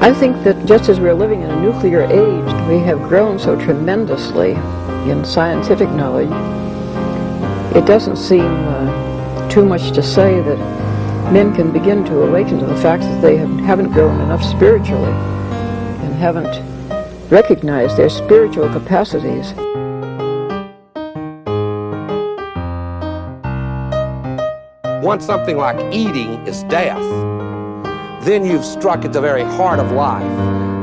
I think that just as we're living in a nuclear age, we have grown so tremendously in scientific knowledge, it doesn't seem too much to say that men can begin to awaken to the fact that they haven't grown enough spiritually and haven't recognized their spiritual capacities. Once something like eating is death, then you've struck at the very heart of life.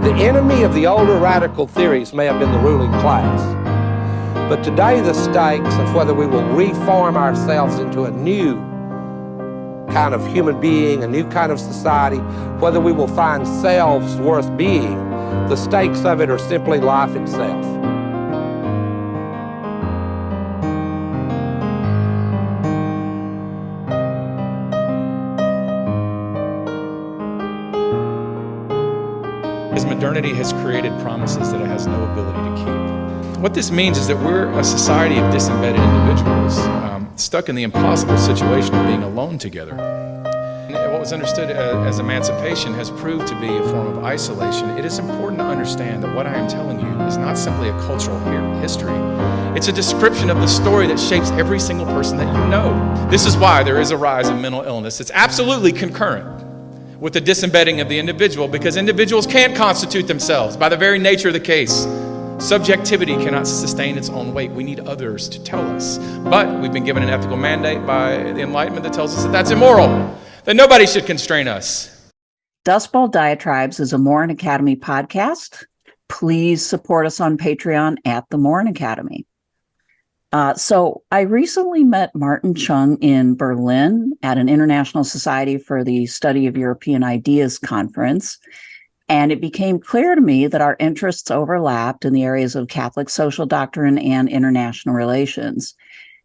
The enemy of the older radical theories may have been the ruling class, but today the stakes of whether we will reform ourselves into a new kind of human being, a new kind of society, whether we will find selves worth being, the stakes of it are simply life itself. As modernity has created promises that it has no ability to keep. What this means is that we're a society of disembedded individuals, stuck in the impossible situation of being alone together. And what was understood as emancipation has proved to be a form of isolation. It is important to understand that what I am telling you is not simply a cultural history. It's a description of the story that shapes every single person that you know. This is why there is a rise in mental illness. It's absolutely concurrent with the disembedding of the individual, because individuals can't constitute themselves by the very nature of the case. Subjectivity cannot sustain its own weight. We need others to tell us. But we've been given an ethical mandate by the Enlightenment that tells us that that's immoral, that nobody should constrain us. Dustbowl Diatribes is a Morin Academy podcast. Please support us on Patreon at the Morin Academy. So I recently met Martin Chung in Berlin at an International Society for the Study of European Ideas conference. And it became clear to me that our interests overlapped in the areas of Catholic social doctrine and international relations.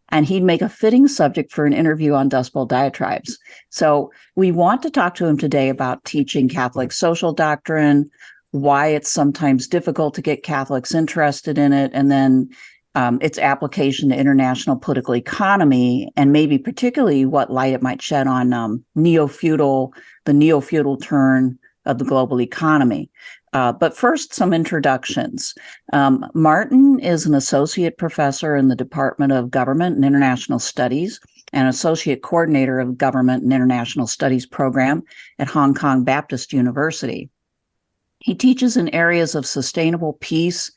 And he'd make a fitting subject for an interview on Dustbowl Diatribes. So we want to talk to him today about teaching Catholic social doctrine, why it's sometimes difficult to get Catholics interested in it, and then its application to international political economy, and maybe particularly what light it might shed on the neo-feudal turn of the global economy. But first, some introductions. Martin is an associate professor in the Department of Government and International Studies and associate coordinator of Government and International Studies program at Hong Kong Baptist University. He teaches in areas of sustainable peace,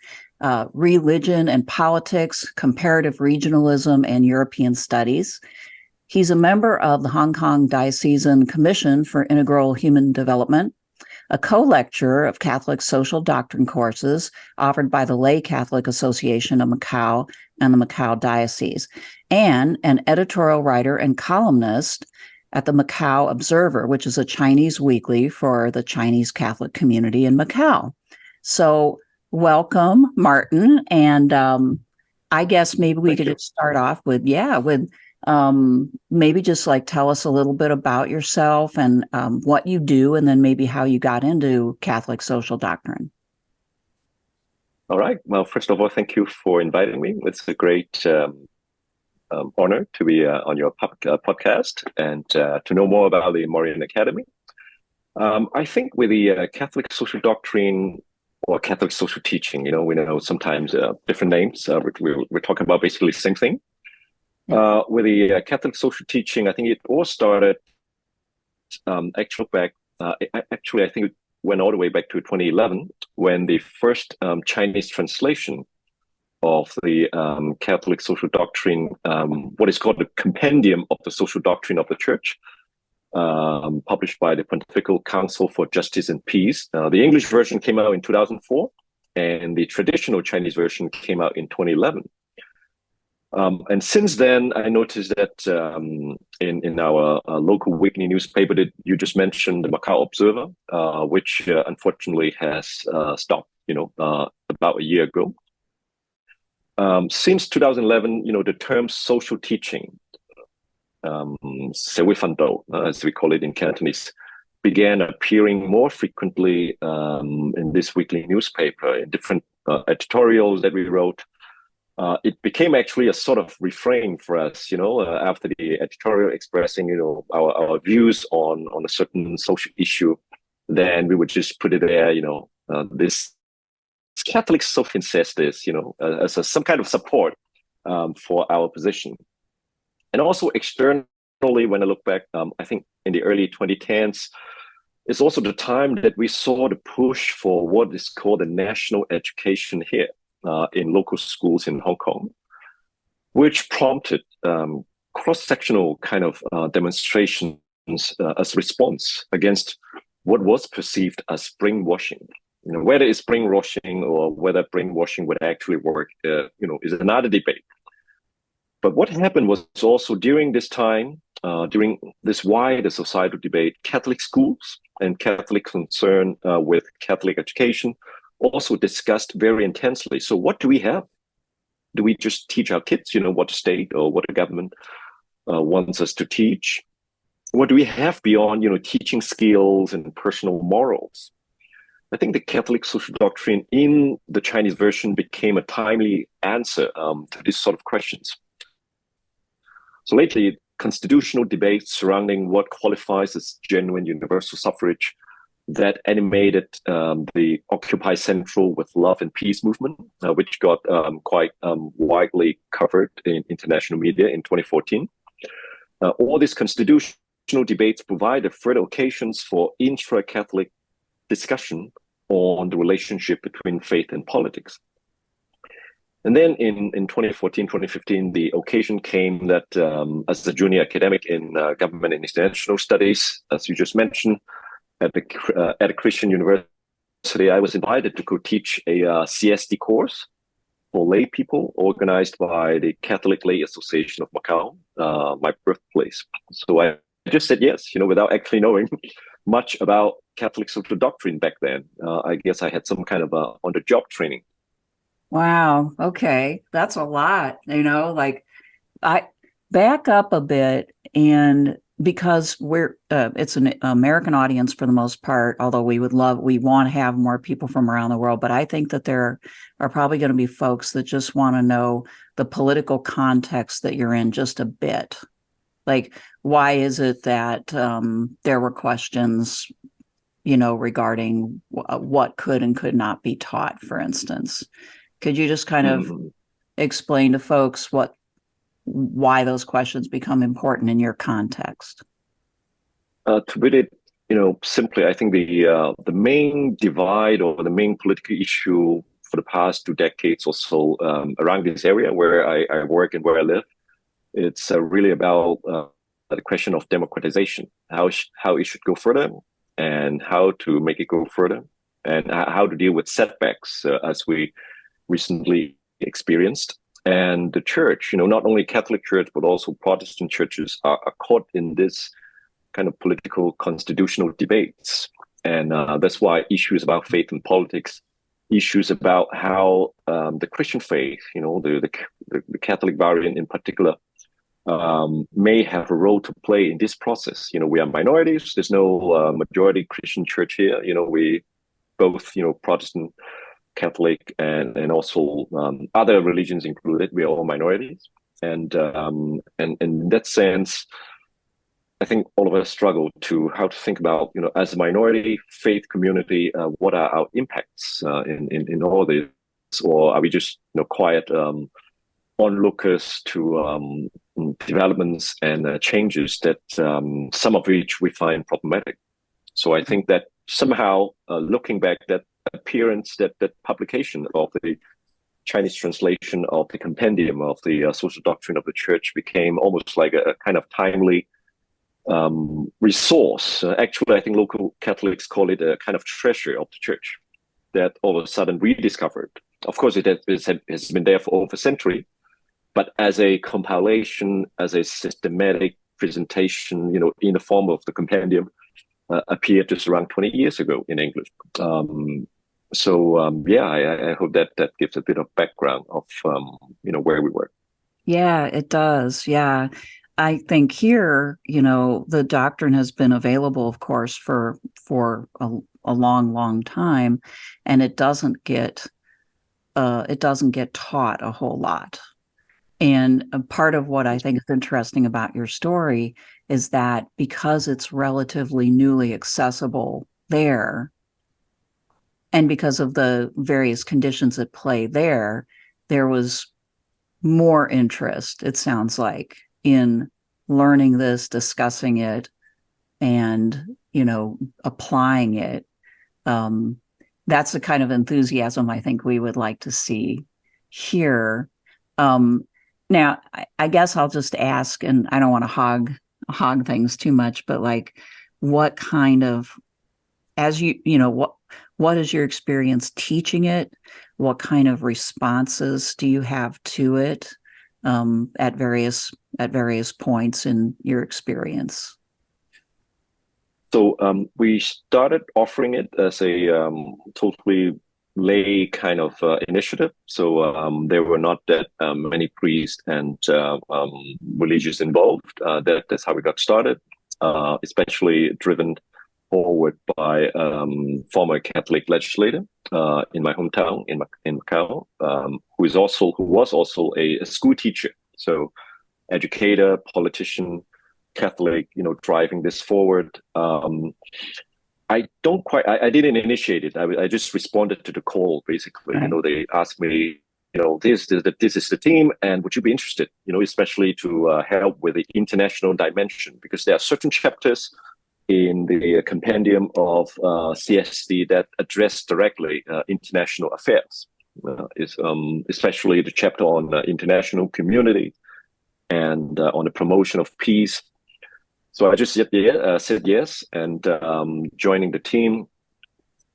religion and politics, comparative regionalism, and European studies. He's a member of the Hong Kong Diocesan Commission for Integral Human Development, a co-lecturer of Catholic social doctrine courses offered by the Lay Catholic Association of Macau and the Macau Diocese, and an editorial writer and columnist at the Macau Observer, which is a Chinese weekly for the Chinese Catholic community in Macau. So welcome, Martin. And I guess maybe we could just start off with maybe just like tell us a little bit about yourself and what you do, and then maybe how you got into Catholic social doctrine. All right. Well, first of all, thank you for inviting me. It's a great honor to be on your podcast and to know more about the Morin Academy. I think with the Catholic social doctrine or Catholic social teaching, we know sometimes different names. We're talking about basically the same thing. With the Catholic social teaching, I think it all started actually I think it went all the way back to 2011 when the first Chinese translation of the Catholic social doctrine, what is called the Compendium of the Social Doctrine of the Church, published by the Pontifical Council for Justice and Peace. The English version came out in 2004, and the traditional Chinese version came out in 2011. And since then, I noticed that in our local weekly newspaper that you just mentioned, the Macau Observer, which unfortunately has stopped, about a year ago. Since 2011, the term social teaching, 社會訓導, as we call it in Cantonese, began appearing more frequently in this weekly newspaper, in different editorials that we wrote. It became actually a sort of refrain for us, after the editorial expressing, our views on a certain social issue. then we would just put it there, this Catholics often says this, as some kind of support for our position. And also externally, when I look back, I think in the early 2010s, it's also the time that we saw the push for what is called the national education here in local schools in Hong Kong, which prompted cross-sectional kind of demonstrations as response against what was perceived as brainwashing. Whether it's brainwashing or whether brainwashing would actually work, is another debate. But what happened was also during this time, during this wider societal debate, Catholic schools and Catholic concern with Catholic education also discussed very intensely. So what do we have? Do we just teach our kids, what the state or what the government wants us to teach? What do we have beyond, teaching skills and personal morals? I think the Catholic social doctrine in the Chinese version became a timely answer to these sort of questions. So lately, constitutional debates surrounding what qualifies as genuine universal suffrage that animated the Occupy Central with Love and Peace movement, which got quite widely covered in international media in 2014. All these constitutional debates provided further occasions for intra-Catholic discussion on the relationship between faith and politics. And then in 2014, 2015, the occasion came that as a junior academic in government and international studies, as you just mentioned, at a Christian university, I was invited to go teach a CSD course for lay people organized by the Catholic Lay Association of Macau, my birthplace. So I just said yes, without actually knowing much about Catholic social doctrine back then. I guess I had some kind of on-the-job training. Wow. Okay. That's a lot, I back up a bit, and because it's an American audience for the most part, although we want to have more people from around the world, but I think that there are probably going to be folks that just want to know the political context that you're in just a bit. Like, why is it that there were questions, regarding what could and could not be taught, for instance? Could you just kind of explain to folks why those questions become important in your context? To put it, simply, I think the main divide or the main political issue for the past 2 decades or so around this area where I work and where I live, it's really about the question of democratization, how it should go further, and how to make it go further, and how to deal with setbacks as we recently experienced. And the church, not only Catholic Church, but also Protestant churches are caught in this kind of political constitutional debates. And that's why issues about faith and politics, issues about how the Christian faith, the Catholic variant in particular, may have a role to play in this process. We are minorities. There's no majority Christian church here. We both, Protestant, Catholic, and also other religions included. We are all minorities, and in that sense, I think all of us struggle to how to think about, as a minority faith community, what are our impacts in all this, or are we just quiet onlookers to developments and changes that some of which we find problematic. So I think that somehow looking back, that appearance, that publication of the Chinese translation of the compendium of the social doctrine of the church became almost like a kind of timely resource. Actually, I think local Catholics call it a kind of treasure of the church that all of a sudden rediscovered. Of course, it has been there for over a century, but as a compilation, as a systematic presentation, in the form of the compendium, appeared just around 20 years ago in English. I hope that gives a bit of background of, where we were. Yeah, it does. Yeah. I think here, the doctrine has been available, of course, for a long, long time, and it doesn't get taught a whole lot. And a part of what I think is interesting about your story is that because it's relatively newly accessible there, and because of the various conditions at play there, there was more interest, it sounds like, in learning this, discussing it, and, applying it. That's the kind of enthusiasm I think we would like to see here. Now, I guess I'll just ask, and I don't want to hog things too much, but like, what kind of, what is your experience teaching it? What kind of responses do you have to it at various points in your experience? So we started offering it as a totally lay kind of initiative. So there were not that many priests and religious involved. That's how we got started, especially driven forward by former Catholic legislator in my hometown in Macau, who was also a school teacher. So educator, politician, Catholic, driving this forward. I didn't initiate it. I just responded to the call, basically. Right. They asked me, this is the team, and would you be interested, especially to help with the international dimension, because there are certain chapters in the compendium of CSD that address directly international affairs, especially the chapter on international community and on the promotion of peace. So I just said yes, and joining the team.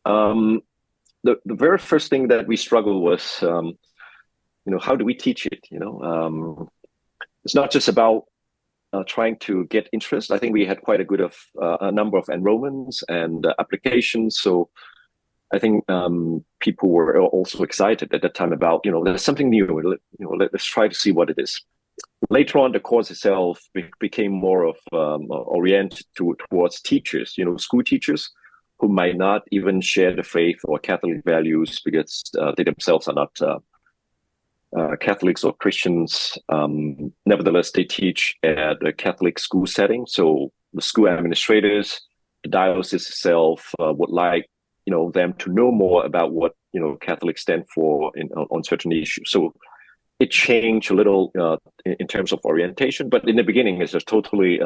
The very first thing that we struggled was, how do we teach it? It's not just about trying to get interest. I think we had quite a number of enrollments and applications. So I think people were also excited at that time about, there's something new. Let's try to see what it is. Later on, the course itself became more of oriented towards teachers, school teachers who might not even share the faith or Catholic values because they themselves are not Catholics or Christians. Nevertheless, they teach at a Catholic school setting. So the school administrators, the diocese itself would like, them to know more about what, Catholics stand for on certain issues. So it changed a little in terms of orientation, but in the beginning, it's a totally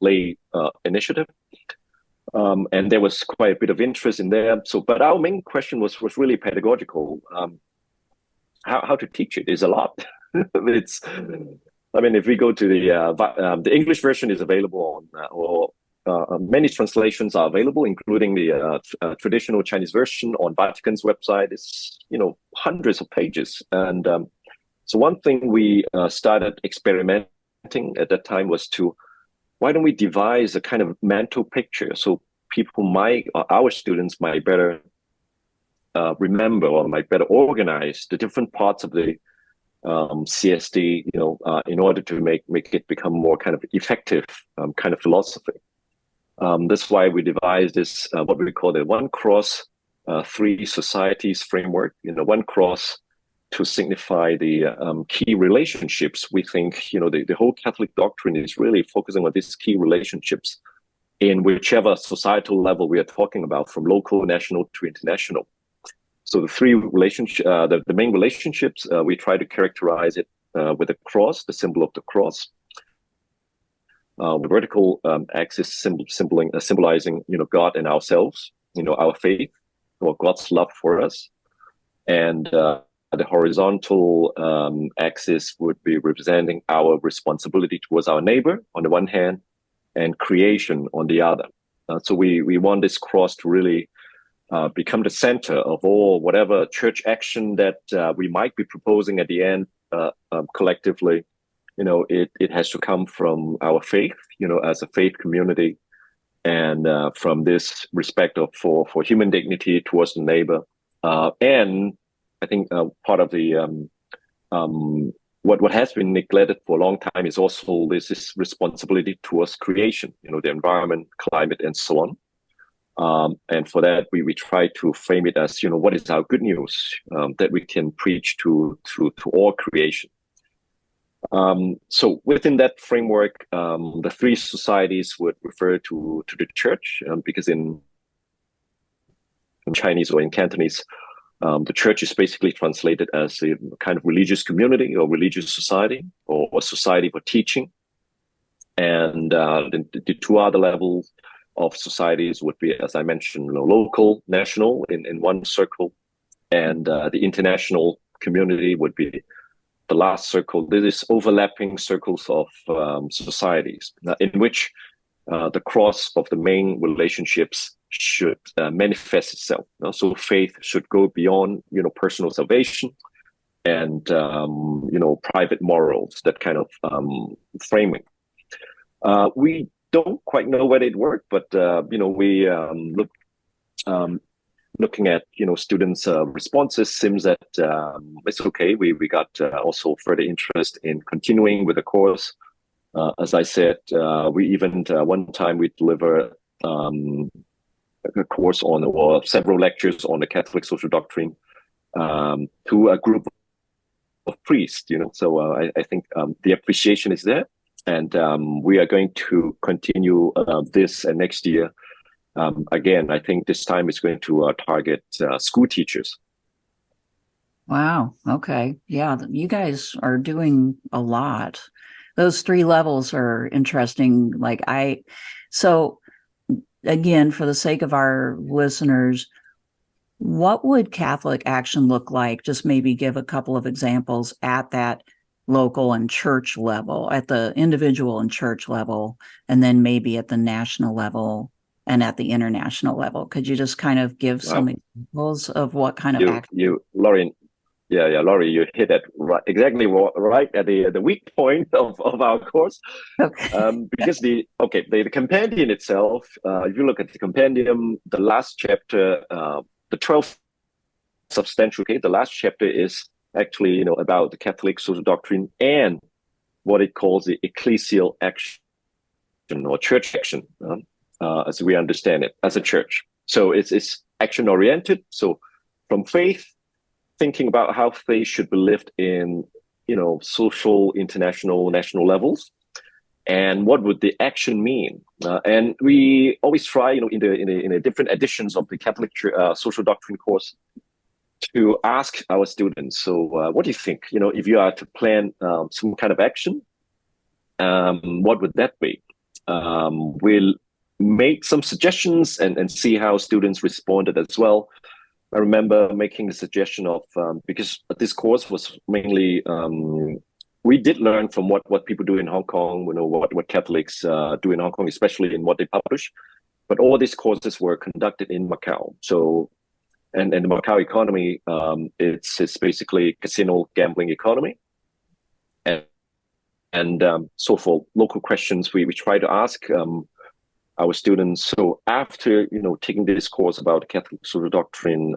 lay initiative. And there was quite a bit of interest in there. But our main question was really pedagogical. How to teach it is a lot. If we go to the English version is available on, many translations are available, including the traditional Chinese version on Vatican's website. It's, hundreds of pages. And so one thing we started experimenting at that time was why don't we devise a kind of mental picture so our students might better remember or might better organize the different parts of the CSD, in order to make it become more kind of effective kind of philosophy. That's why we devised this, what we call the one cross, three societies framework. One cross to signify the key relationships. We think, the whole Catholic doctrine is really focusing on these key relationships in whichever societal level we are talking about, from local, national to international. So the three relationships, the main relationships, we try to characterize it with a cross, the symbol of the cross. The vertical axis symbolizing, God and ourselves, our faith, or God's love for us. And the horizontal axis would be representing our responsibility towards our neighbor on the one hand, and creation on the other. So we want this cross to really become the center of whatever church action that we might be proposing at the end collectively. It has to come from our faith, as a faith community, and from this respect for human dignity towards the neighbor. And I think part of the what has been neglected for a long time is also this responsibility towards creation, the environment, climate, and so on. And for that, we try to frame it as, what is our good news that we can preach to all creation. So within that framework, the three societies would refer to the church, because in Chinese or in Cantonese, the church is basically translated as a kind of religious community or religious society or a society for teaching. And the two other levels of societies would be, as I mentioned, local, national in one circle, and the international community would be the last circle. There is overlapping circles of societies in which the cross of the main relationships should manifest itself. So faith should go beyond, personal salvation and, private morals, that kind of framing. We don't quite know whether it worked, but, we looking at, students' responses seems that it's okay. We got also further interest in continuing with the course. As I said, we even one time we deliver a course on, or several lectures on the Catholic social doctrine to a group of priests. So I think the appreciation is there, and we are going to continue this and next year. Again, I think this time it's going to target school teachers. Wow. Okay. Yeah, you guys are doing a lot. Those 3 levels are interesting. So again, for the sake of our listeners, what would Catholic action look like? Just maybe give a couple of examples at that local and church level, at the individual and church level, and then maybe at the national level and at the international level. Could you just kind of give some examples of what kind of action? Laurie, Laurie, you hit it exactly right at the weak point of our course. Okay. Because the compendium itself, if you look at the compendium, the last chapter, the 12th substantial case, the last chapter is actually, about the Catholic social doctrine and what it calls the ecclesial action or church action, as we understand it as a church. So it's action oriented. So from faith, thinking about how faith should be lived in, social, international, national levels, and what would the action mean? And we always try, in the different editions of the Catholic social doctrine course, to ask our students. So, what do you think? If you are to plan some kind of action, what would that be? We'll make some suggestions and see how students responded as well. I remember making the suggestion of, because this course was mainly, we did learn from what people do in Hong Kong, what Catholics do in Hong Kong, especially in what they publish. But all these courses were conducted in Macau. So, and the Macau economy, it's basically casino gambling economy. And so for local questions, we try to ask our students. So after, taking this course about Catholic social doctrine,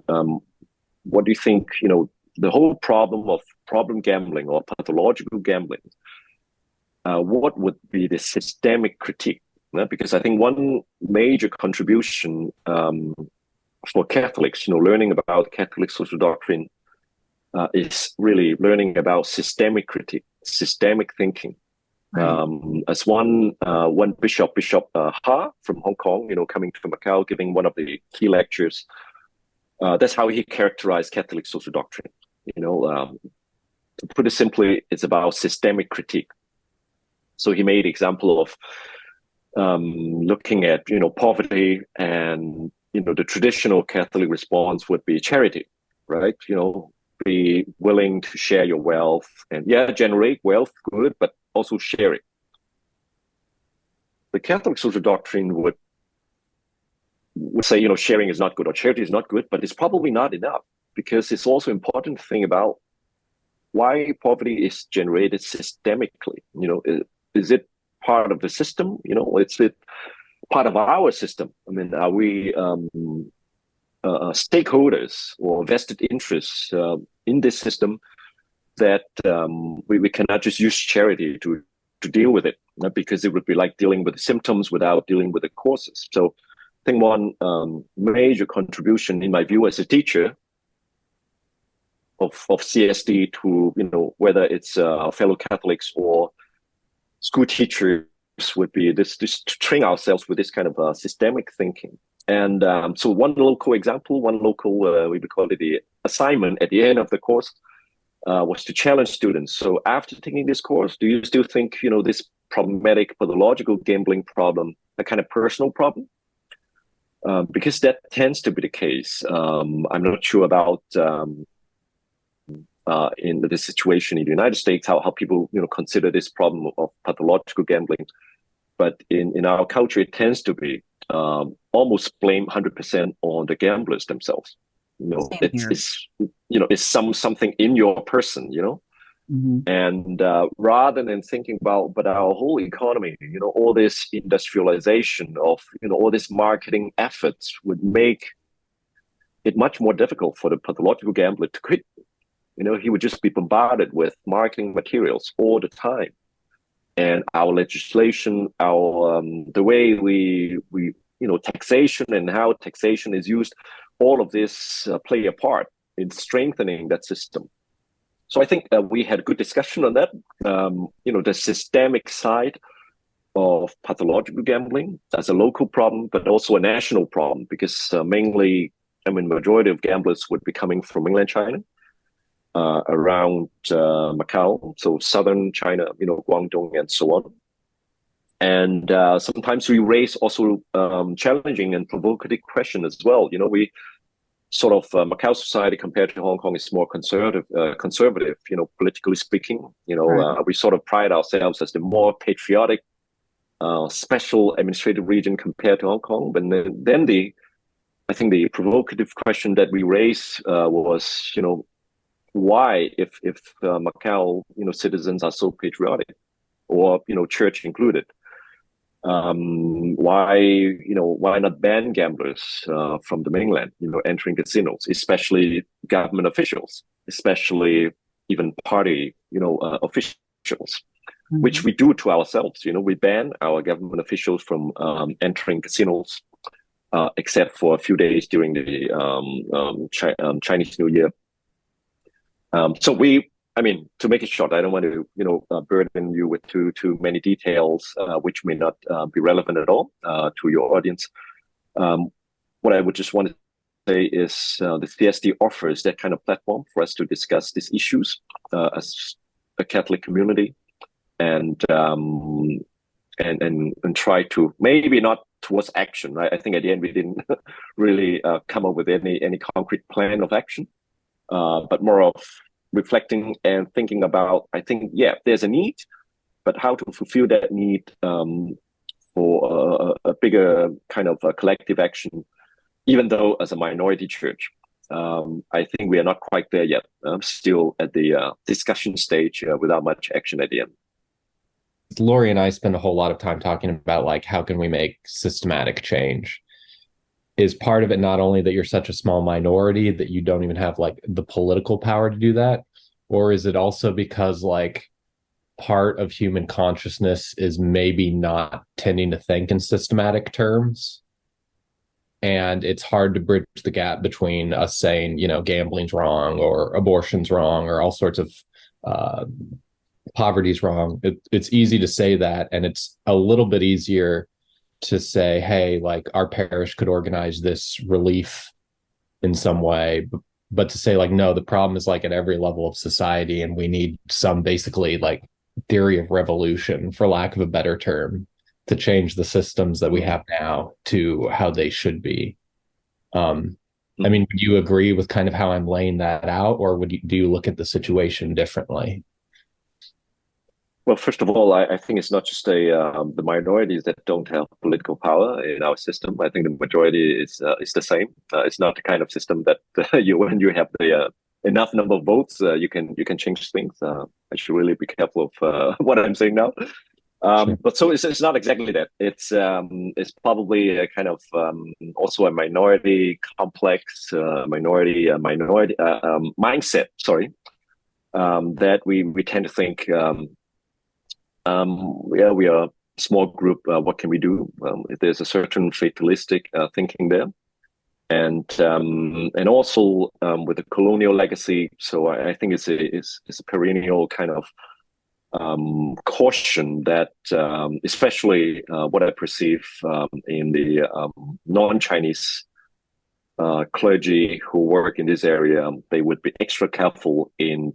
what do you think, the whole problem of problem gambling or pathological gambling, what would be the systemic critique? Because I think one major contribution for Catholics, learning about Catholic social doctrine is really learning about systemic critique, systemic thinking. Right. As one Bishop Ha from Hong Kong, coming to Macau, giving one of the key lectures, that's how he characterized Catholic social doctrine. To put it simply, it's about systemic critique. So he made example of looking at poverty, and the traditional Catholic response would be charity, right? Be willing to share your wealth and generate wealth, good, but also share it. The Catholic social doctrine would say, sharing is not good or charity is not good, but it's probably not enough, because it's also important to think about why poverty is generated systemically. Is it part of the system? Is it part of our system? I mean, are we stakeholders or vested interests in this system that we cannot just use charity to deal with it, because it would be like dealing with the symptoms without dealing with the causes. So I think one major contribution, in my view, as a teacher of CSD to, whether it's fellow Catholics or school teachers, would be this to train ourselves with this kind of systemic thinking. And so one local example, we would call it the assignment at the end of the course, was to challenge students. So after taking this course, do you still think, this problematic pathological gambling problem, a kind of personal problem? Because that tends to be the case. I'm not sure about in the situation in the United States, how people consider this problem of pathological gambling. But in our culture, it tends to be almost blame 100% on the gamblers themselves. It's something in your person, Mm-hmm. And rather than thinking about, but our whole economy, all this industrialization of, all this marketing efforts would make it much more difficult for the pathological gambler to quit. He would just be bombarded with marketing materials all the time. And our legislation, the way we taxation and how taxation is used, all of this play a part in strengthening that system. So I think we had a good discussion on that. The systemic side of pathological gambling as a local problem, but also a national problem, because mainly, majority of gamblers would be coming from mainland China, around Macau, so southern China, Guangdong and so on. And sometimes we raise also challenging and provocative questions as well. We sort of Macau society compared to Hong Kong is more conservative, politically speaking. Right. We sort of pride ourselves as the more patriotic, special administrative region compared to Hong Kong. But then I think the provocative question that we raised was, why, if Macau, citizens are so patriotic, or church included, why not ban gamblers from the mainland, entering casinos, especially government officials, especially even party, officials, mm-hmm. which we do to ourselves. We ban our government officials from entering casinos, except for a few days during the Chinese New Year. So to make it short, I don't want to, burden you with too many details, which may not be relevant at all to your audience. What I would just want to say is the CSD offers that kind of platform for us to discuss these issues as a Catholic community, and try to, maybe not towards action. Right? I think at the end we didn't really come up with any concrete plan of action, but more of reflecting and thinking about, I think, there's a need, but how to fulfill that need for a bigger kind of a collective action, even though as a minority church. I think we are not quite there yet. Still at the discussion stage without much action at the end. Lori and I spend a whole lot of time talking about how can we make systematic change. Is part of it not only that you're such a small minority that you don't even have the political power to do that, or is it also because part of human consciousness is maybe not tending to think in systematic terms, and it's hard to bridge the gap between us saying gambling's wrong or abortion's wrong or all sorts of poverty's wrong. It's easy to say that, and it's a little bit easier to say, hey, our parish could organize this relief in some way, but to say no, the problem is at every level of society, and we need some basically theory of revolution, for lack of a better term, to change the systems that we have now to how they should be. Would you agree with kind of how I'm laying that out, or do you look at the situation differently? Well, first of all, I think it's not just the minorities that don't have political power in our system. I think the majority is the same. It's not the kind of system that when you have the enough number of votes, you can change things. I should really be careful of what I'm saying now. Sure. But so it's not exactly that. It's probably a kind of also a minority complex, minority mindset. Sorry, that we tend to think. We are a small group. What can we do? There's a certain fatalistic thinking there, and also with the colonial legacy. So I think it's a perennial kind of caution that, especially what I perceive in the non-Chinese clergy who work in this area, they would be extra careful in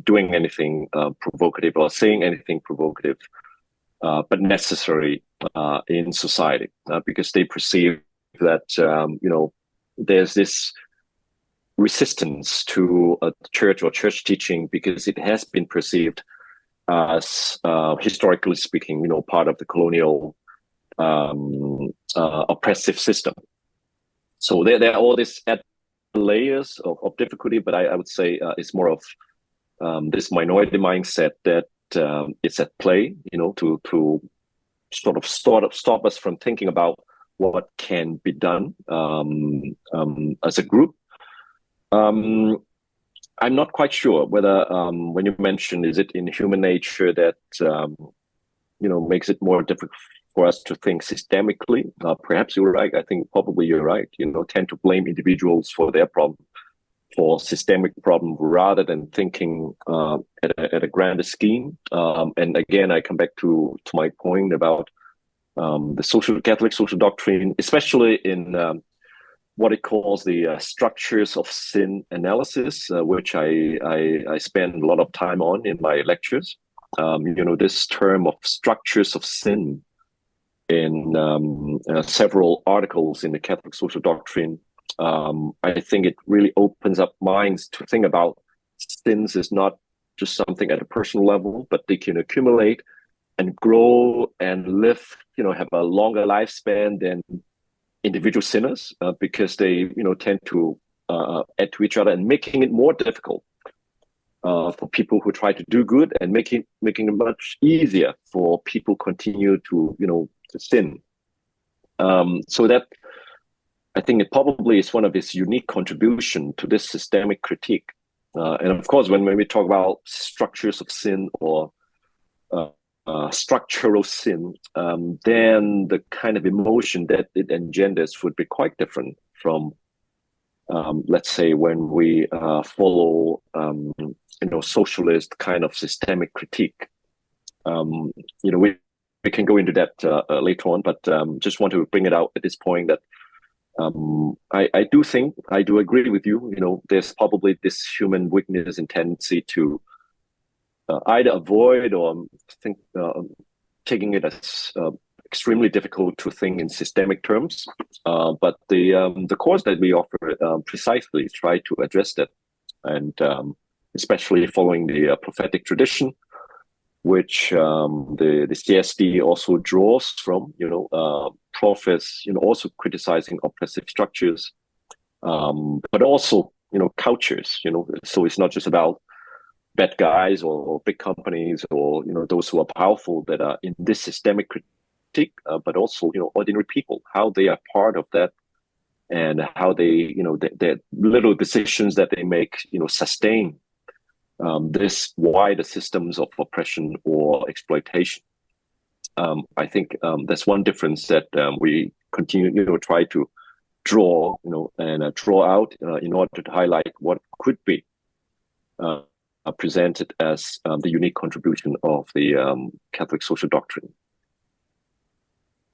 doing anything provocative or saying anything provocative, but necessary in society, because they perceive that there's this resistance to a church or church teaching because it has been perceived as, historically speaking, part of the colonial oppressive system. So there are all these layers of difficulty, but I would say it's more of this minority mindset that it's at play, to sort of stop us from thinking about what can be done as a group. I'm not quite sure whether, when you mentioned, is it in human nature that makes it more difficult for us to think systemically? Perhaps you're right. I think probably you're right. Tend to blame individuals for their problem, for systemic problem, rather than thinking at a grander scheme. And again, I come back to my point about the Catholic social doctrine, especially in what it calls the structures of sin analysis, which I spend a lot of time on in my lectures. This term of structures of sin in several articles in the Catholic social doctrine, I think it really opens up minds to think about sins as not just something at a personal level, but they can accumulate and grow and live, have a longer lifespan than individual sinners, because they, tend to add to each other and making it more difficult for people who try to do good, and making it much easier for people continue to, to sin. So that, I think it probably is one of its unique contribution to this systemic critique. And of course, when we talk about structures of sin or structural sin, then the kind of emotion that it engenders would be quite different from, let's say, when we follow, socialist kind of systemic critique. We can go into that later on, but just want to bring it out at this point that I do agree with you. There's probably this human weakness and tendency to either avoid or think, taking it as extremely difficult to think in systemic terms. But the course that we offer precisely try to address that, and especially following the prophetic tradition, which the CSD also draws from, prophets, also criticizing oppressive structures, but also, cultures, so it's not just about bad guys or big companies or, those who are powerful that are in this systemic critique, but also, ordinary people, how they are part of that, and how they, the little decisions that they make, sustain this wider systems of oppression or exploitation. I think that's one difference that we continue, try to draw, and draw out in order to highlight what could be presented as the unique contribution of the Catholic social doctrine.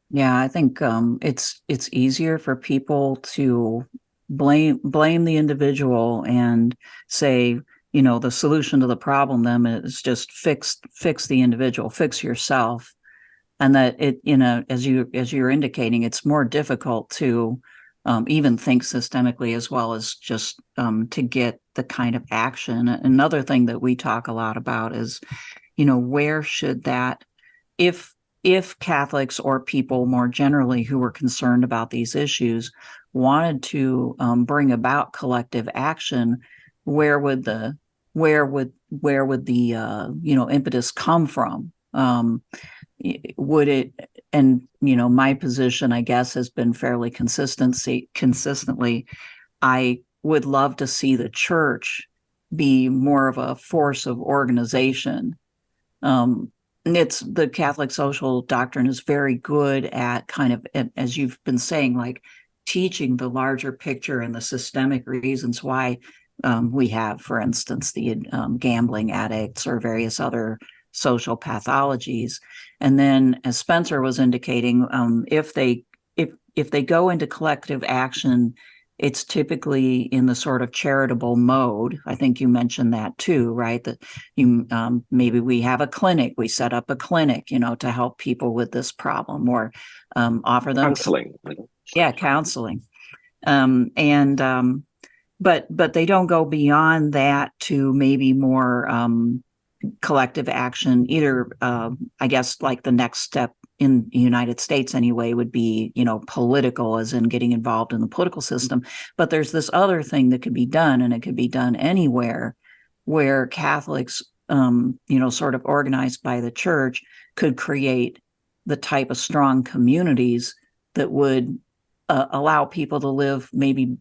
Yeah, I think it's easier for people to blame the individual and say, the solution to the problem then is just fix the individual, fix yourself. And that it, as you're indicating, it's more difficult to even think systemically as well as just to get the kind of action. Another thing that we talk a lot about is, where should that, if Catholics or people more generally who were concerned about these issues wanted to bring about collective action, where would the impetus come from? Would it, and my position, I guess, has been fairly consistently, I would love to see the church be more of a force of organization. It's the Catholic social doctrine is very good at kind of, as you've been saying, like teaching the larger picture and the systemic reasons why we have, for instance, the gambling addicts or various other social pathologies. And then, as Spencer was indicating, if they go into collective action, it's typically in the sort of charitable mode. I think you mentioned that too, right? That you maybe we have a clinic, we set up a clinic, to help people with this problem, or offer them counseling. Counseling. But they don't go beyond that to maybe more collective action. Either, I guess, like the next step in the United States anyway would be, political, as in getting involved in the political system. But there's this other thing that could be done, and it could be done anywhere, where Catholics, sort of organized by the church, could create the type of strong communities that would allow people to live maybe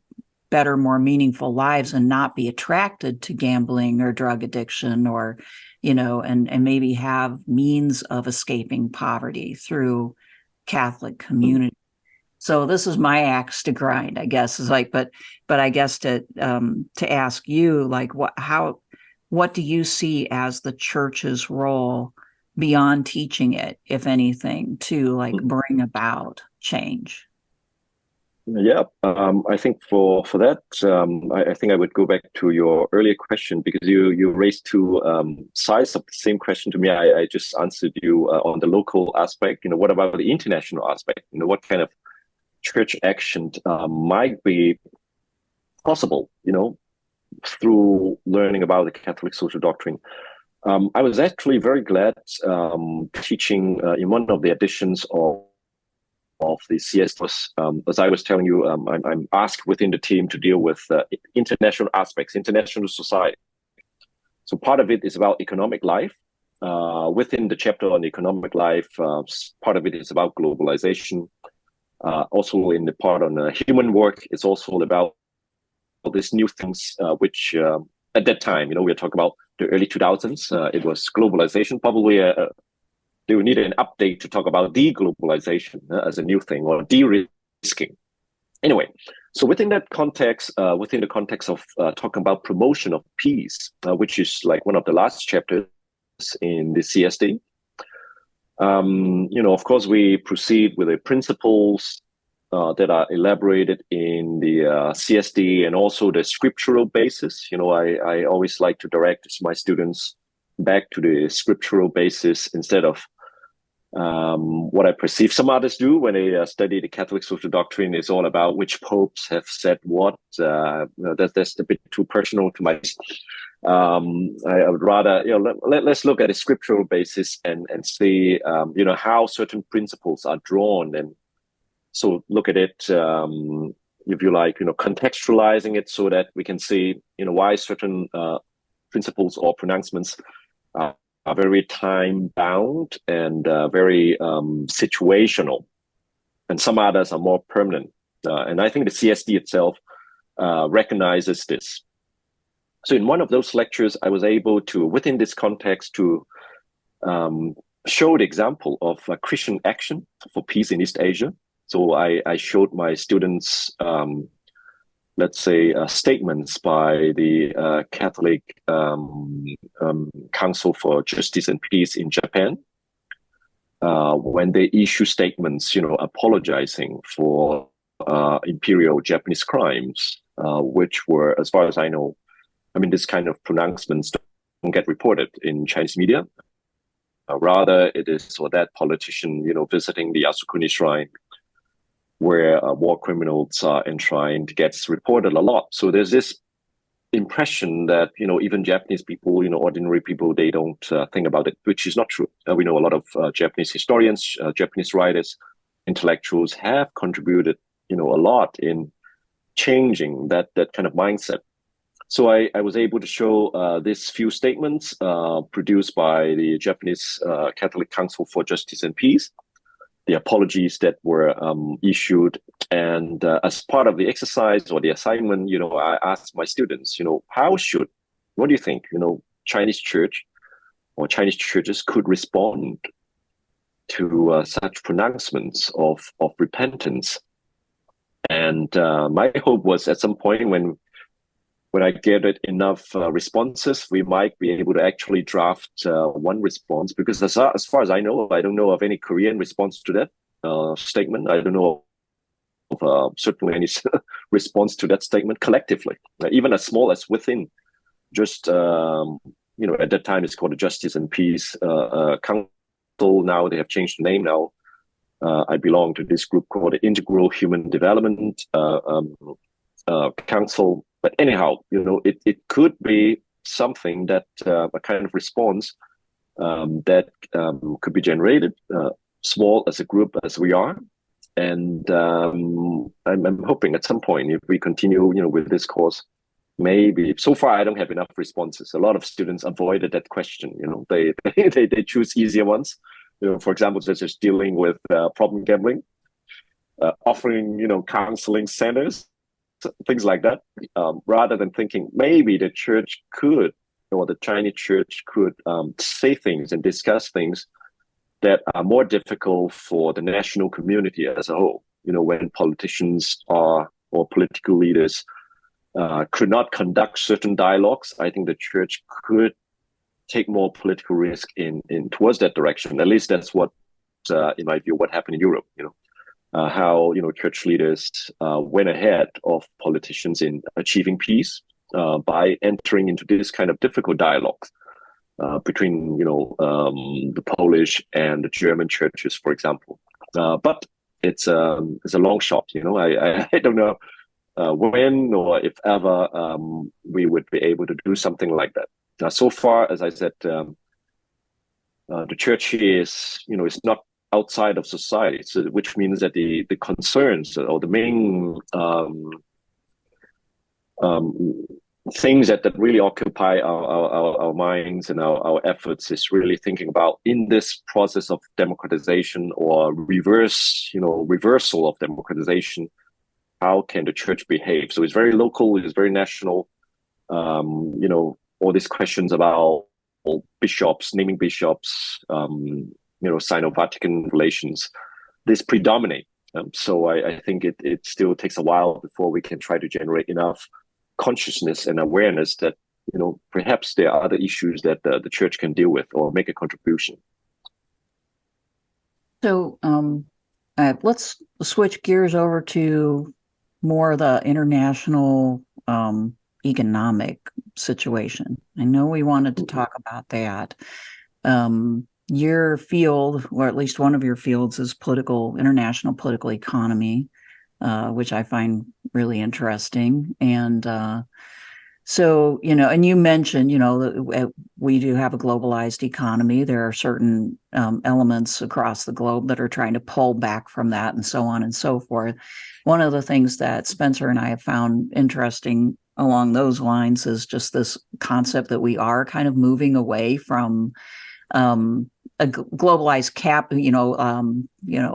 better, more meaningful lives and not be attracted to gambling or drug addiction, or, and maybe have means of escaping poverty through Catholic community. So this is my axe to grind, I guess, is like, but I guess to ask you, like, what do you see as the church's role beyond teaching it, if anything, to like bring about change? Yeah, I think for that, I think I would go back to your earlier question, because you raised two sides of the same question to me. I just answered you on the local aspect. What about the international aspect? What kind of church action might be possible, through learning about the Catholic social doctrine. I was actually very glad teaching in one of the editions of the CS was, as I was telling you, I'm asked within the team to deal with international aspects, international society. So part of it is about economic life. Within the chapter on economic life, part of it is about globalization. Also in the part on human work, it's also about these new things, which at that time, we're talking about the early 2000s. It was globalization, probably they would need an update to talk about deglobalization as a new thing, or de-risking. Anyway, so within that context, within the context of talking about promotion of peace, which is like one of the last chapters in the CSD, of course, we proceed with the principles that are elaborated in the CSD, and also the scriptural basis. I always like to direct my students back to the scriptural basis instead of what I perceive some others do when they study the Catholic social doctrine. Is all about which popes have said what. That's a bit too personal to my. I would rather, let's look at a scriptural basis and see, how certain principles are drawn, and so look at it, if you like, contextualizing it so that we can see, why certain principles or pronouncements are very time bound and very situational, and some others are more permanent. And I think the CSD itself recognizes this. So in one of those lectures, I was able to, within this context, to show the example of Christian action for peace in East Asia. So I showed my students, let's say, statements by the Catholic Council for Justice and Peace in Japan, when they issue statements, apologizing for imperial Japanese crimes, which were, as far as I know, this kind of pronouncements don't get reported in Chinese media. Rather, it is for that politician, visiting the Yasukuni Shrine, where war criminals are enshrined, gets reported a lot. So there's this impression that, even Japanese people, ordinary people, they don't think about it, which is not true. We know a lot of Japanese historians, Japanese writers, intellectuals have contributed, a lot in changing that kind of mindset. So I was able to show these few statements produced by the Japanese Catholic Council for Justice and Peace, the apologies that were issued. And as part of the exercise or the assignment, I asked my students, what do you think, Chinese church or Chinese churches could respond to such pronouncements of repentance? And my hope was at some point when when I gathered enough responses, we might be able to actually draft one response. Because as far as I don't know of any Korean response to that statement. I don't know of certainly any response to that statement collectively, even as small as within just at that time it's called the Justice and Peace Council. Now they have changed the name now. I belong to this group called the Integral Human Development Council. But anyhow, it could be something that a kind of response that could be generated, small as a group as we are. And I'm hoping at some point, if we continue, with this course, maybe. So far, I don't have enough responses. A lot of students avoided that question. They choose easier ones. For example, such as dealing with problem gambling, offering counseling centers, things like that, rather than thinking maybe the church could, or the Chinese church could say things and discuss things that are more difficult for the national community as a whole. When politicians or political leaders could not conduct certain dialogues, I think the church could take more political risk in towards that direction. At least that's what, in my view, what happened in Europe. How church leaders went ahead of politicians in achieving peace by entering into this kind of difficult dialogues between the Polish and the German churches, for example. But it's a long shot. I don't know when or if ever we would be able to do something like that. So far, as I said, the church is not outside of society, so which means that the concerns or the main things that really occupy our minds and our efforts is really thinking about, in this process of democratization or reversal of democratization, how can the church behave? So it's very local, it's very national. All these questions about bishops, naming bishops, Sino-Vatican relations, this predominate. So I think it still takes a while before we can try to generate enough consciousness and awareness that perhaps there are other issues that the church can deal with or make a contribution. So let's switch gears over to more of the international economic situation. I know we wanted to talk about that. Your field, or at least one of your fields, is international political economy, which I find really interesting. And so, and you mentioned, we do have a globalized economy. There are certain elements across the globe that are trying to pull back from that, and so on and so forth. One of the things that Spencer and I have found interesting along those lines is just this concept that we are kind of moving away from a globalized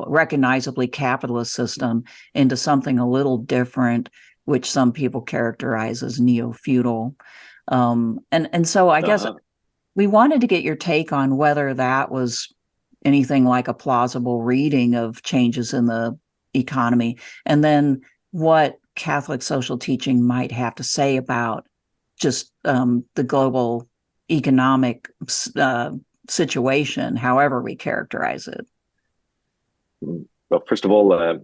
recognizably capitalist system into something a little different, which some people characterize as neo-feudal. And so I guess we wanted to get your take on whether that was anything like a plausible reading of changes in the economy, and then what Catholic social teaching might have to say about just the global economic situation, however we characterize it. Well, first of all,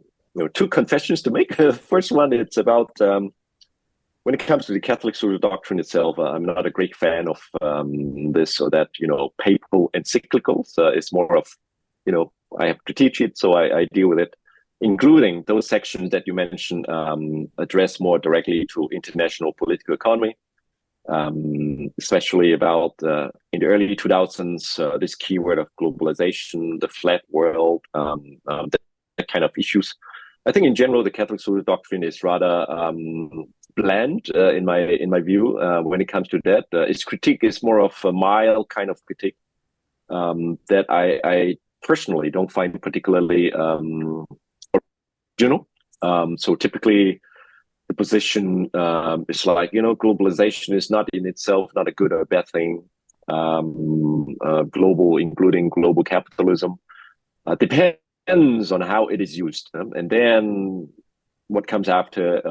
two confessions to make. The first one, it's about when it comes to the Catholic social doctrine itself. I'm not a great fan of this or that, papal encyclicals. It's more of, I have to teach it, so I deal with it, including those sections that you mentioned address more directly to international political economy. Especially about in the early 2000s, this keyword of globalization, the flat world, that kind of issues. I think in general, the Catholic social doctrine is rather bland in my view when it comes to that. Its critique is more of a mild kind of critique that I personally don't find particularly original. So typically, the position is like, globalization is not in itself not a good or a bad thing. Global, including global capitalism, depends on how it is used. And then what comes after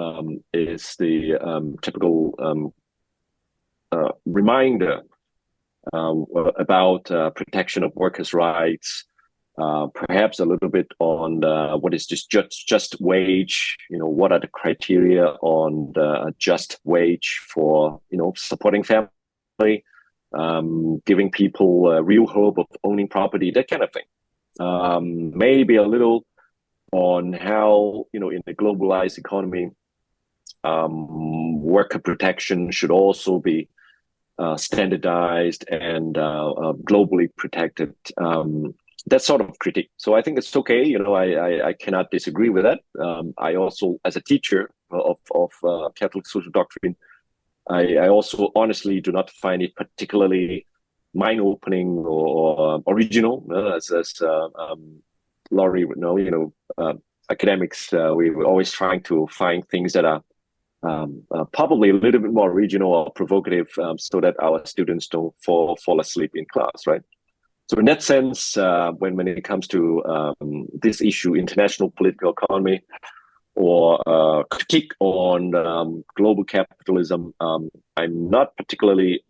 is the typical reminder about protection of workers' rights, perhaps a little bit on what is just wage. What are the criteria on the just wage for supporting family, giving people real hope of owning property, that kind of thing. Maybe a little on how in the globalized economy, worker protection should also be standardized and globally protected. That sort of critique. So I think it's okay. I cannot disagree with that. I also, as a teacher of Catholic social doctrine, I also honestly do not find it particularly mind-opening or original. As Laurie would know, academics, we were always trying to find things that are probably a little bit more original or provocative, so that our students don't fall asleep in class, right? So in that sense, when it comes to this issue, international political economy, or critique on global capitalism, I'm not particularly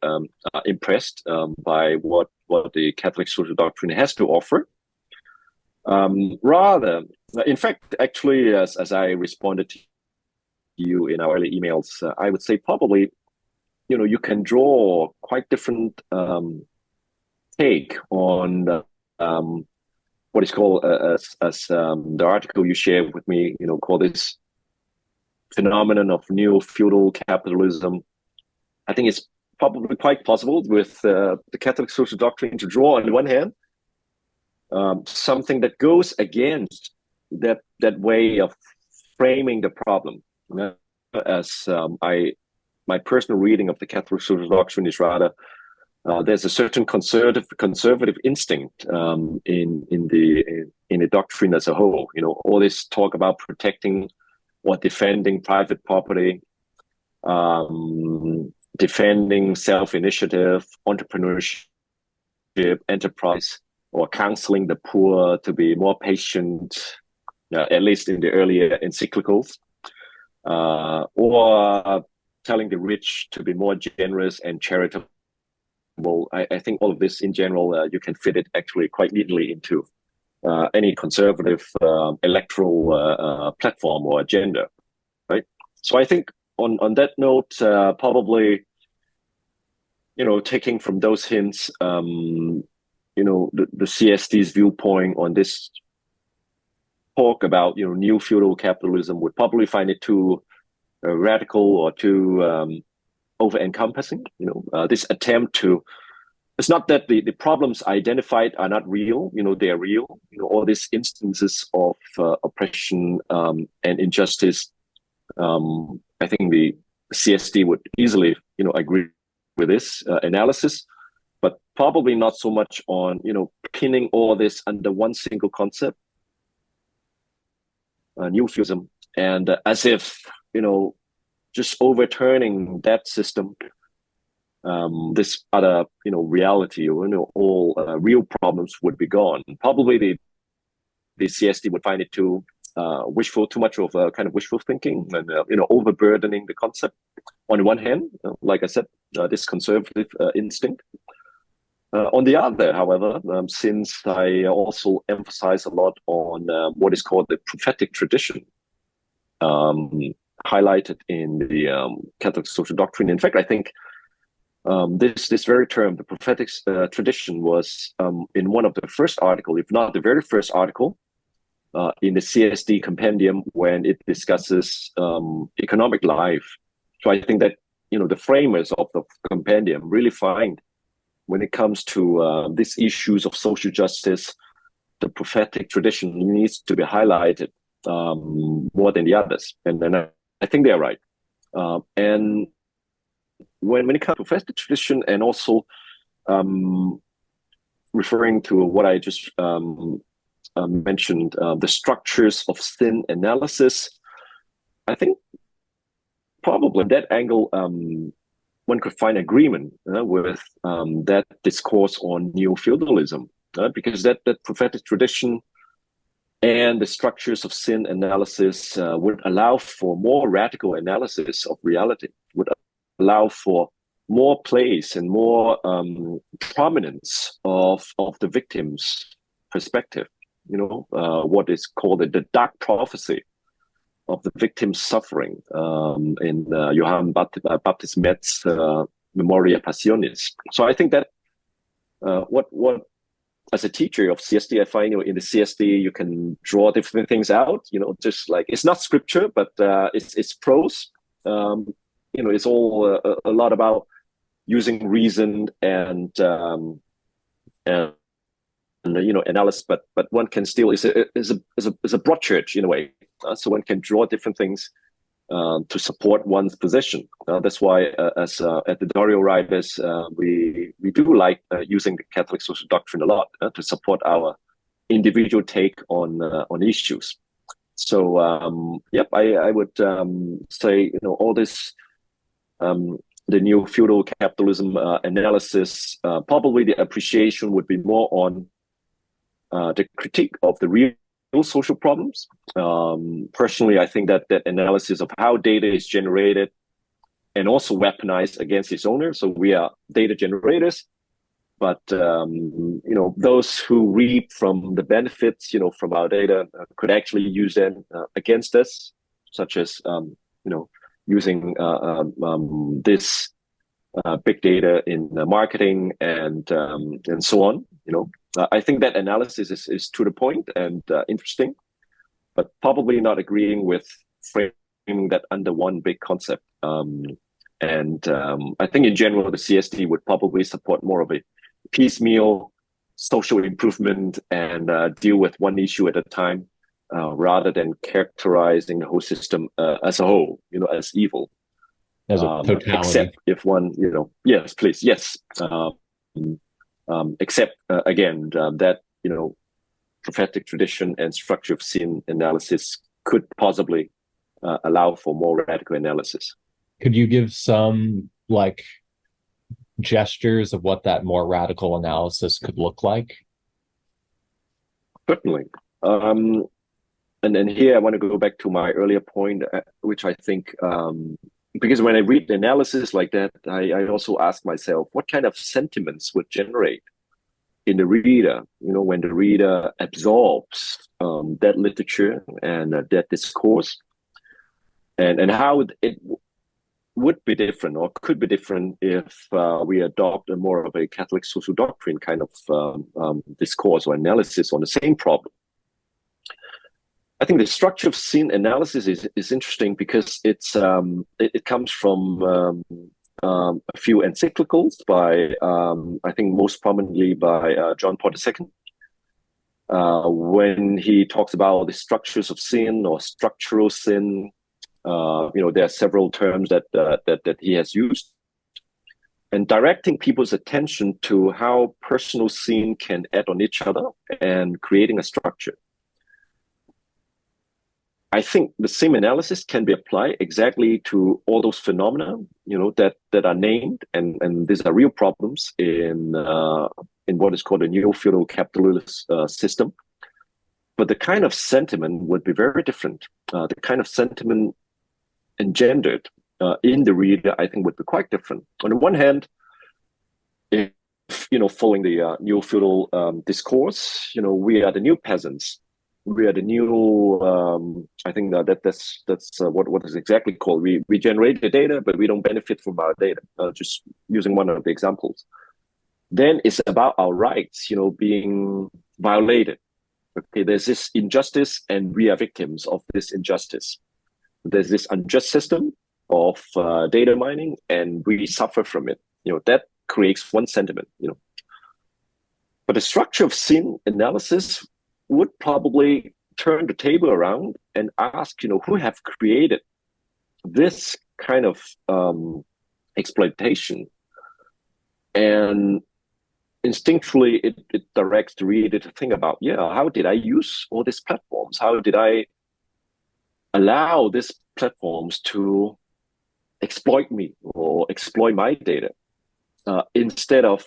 impressed by what the Catholic social doctrine has to offer. Rather, in fact, actually, as I responded to you in our early emails, I would say probably, you can draw quite different take on what is called, as the article you shared with me, call this phenomenon of neo-feudal capitalism. I think it's probably quite possible with the Catholic social doctrine to draw, on the one hand, something that goes against that way of framing the problem. As my personal reading of the Catholic social doctrine is rather, there's a certain conservative instinct in the doctrine as a whole. All this talk about protecting or defending private property, defending self-initiative, entrepreneurship, enterprise, or counseling the poor to be more patient, at least in the earlier encyclicals, or telling the rich to be more generous and charitable. I think all of this in general, you can fit it actually quite neatly into any conservative electoral platform or agenda, right? So I think on that note, probably, taking from those hints, the CSD's viewpoint on this talk about new feudal capitalism would probably find it too radical or too over-encompassing. This attempt to, it's not that the problems identified are not real. They are real. All these instances of oppression and injustice, I think the CSD would easily agree with this analysis, but probably not so much on pinning all this under one single concept, new feudalism, and as if just overturning that system, this other reality, all real problems would be gone. Probably the CSD would find it too much of a kind of wishful thinking, and overburdening the concept. On the one hand, like I said, this conservative instinct. On the other, however, since I also emphasize a lot on what is called the prophetic tradition, highlighted in the Catholic social doctrine. In fact, I think this very term, the prophetic tradition, was in one of the first articles, if not the very first article, in the CSD compendium when it discusses economic life. So I think that the framers of the compendium really find, when it comes to these issues of social justice, the prophetic tradition needs to be highlighted more than the others. And then I think they're right. And when it comes to prophetic tradition, and also referring to what I just mentioned, the structures of sin analysis, I think probably that angle, one could find agreement with that discourse on neo-feudalism, because that prophetic tradition And the structures of sin analysis would allow for more radical analysis of reality, would allow for more place and more prominence of the victim's perspective. What is called the dark prophecy of the victim's suffering in Johann Baptist Metz's Memoria Passionis. So I think that what as a teacher of CSD, I find in the CSD you can draw different things out. Just like it's not scripture, but it's prose. It's all a lot about using reason and analysis, but one can still is a broad church in a way. So one can draw different things to support one's position. That's why, as editorial writers, we do like using the Catholic social doctrine a lot to support our individual take on issues. So, I would say all this. The new feudal capitalism analysis, probably the appreciation would be more on the critique of the real social problems. Personally, I think that analysis of how data is generated and also weaponized against its owner. So we are data generators, but those who reap from the benefits, from our data could actually use them against us, such as using this big data in marketing and so on. I think that analysis is to the point and interesting, but probably not agreeing with framing that under one big concept. I think in general, the CSD would probably support more of a piecemeal social improvement and deal with one issue at a time, rather than characterizing the whole system as a whole, as evil. As a totality. Except if one, yes, please, yes. Except again that prophetic tradition and structure of sin analysis could possibly allow for more radical analysis. Could you give some gestures of what that more radical analysis could look like? Certainly. And then here I want to go back to my earlier point, which I think, because when I read the analysis like that, I also ask myself, what kind of sentiments would generate in the reader, when the reader absorbs that literature and that discourse, and how it would be different or could be different if we adopt a more of a Catholic social doctrine kind of discourse or analysis on the same problem. I think the structure of sin analysis is interesting because it comes from a few encyclicals by I think most prominently by John Paul II, when he talks about the structures of sin or structural sin. There are several terms that he has used, and directing people's attention to how personal sin can add on each other and creating a structure. I think the same analysis can be applied exactly to all those phenomena, that are named, and these are real problems in what is called a neo-feudal capitalist system. But the kind of sentiment would be very different. The kind of sentiment engendered in the reader, I think, would be quite different. On the one hand, if following the neo-feudal discourse, we are the new peasants. We are the new. I think that's what is exactly called. We generate the data, but we don't benefit from our data. Just using one of the examples. Then it's about our rights, being violated. Okay, there's this injustice, and we are victims of this injustice. There's this unjust system of data mining, and we suffer from it. That creates one sentiment. But the structure of sin analysis would probably turn the table around and ask, who have created this kind of exploitation, and instinctually it directs the reader to think about, how did I use all these platforms? How did I allow these platforms to exploit me or exploit my data? Instead of,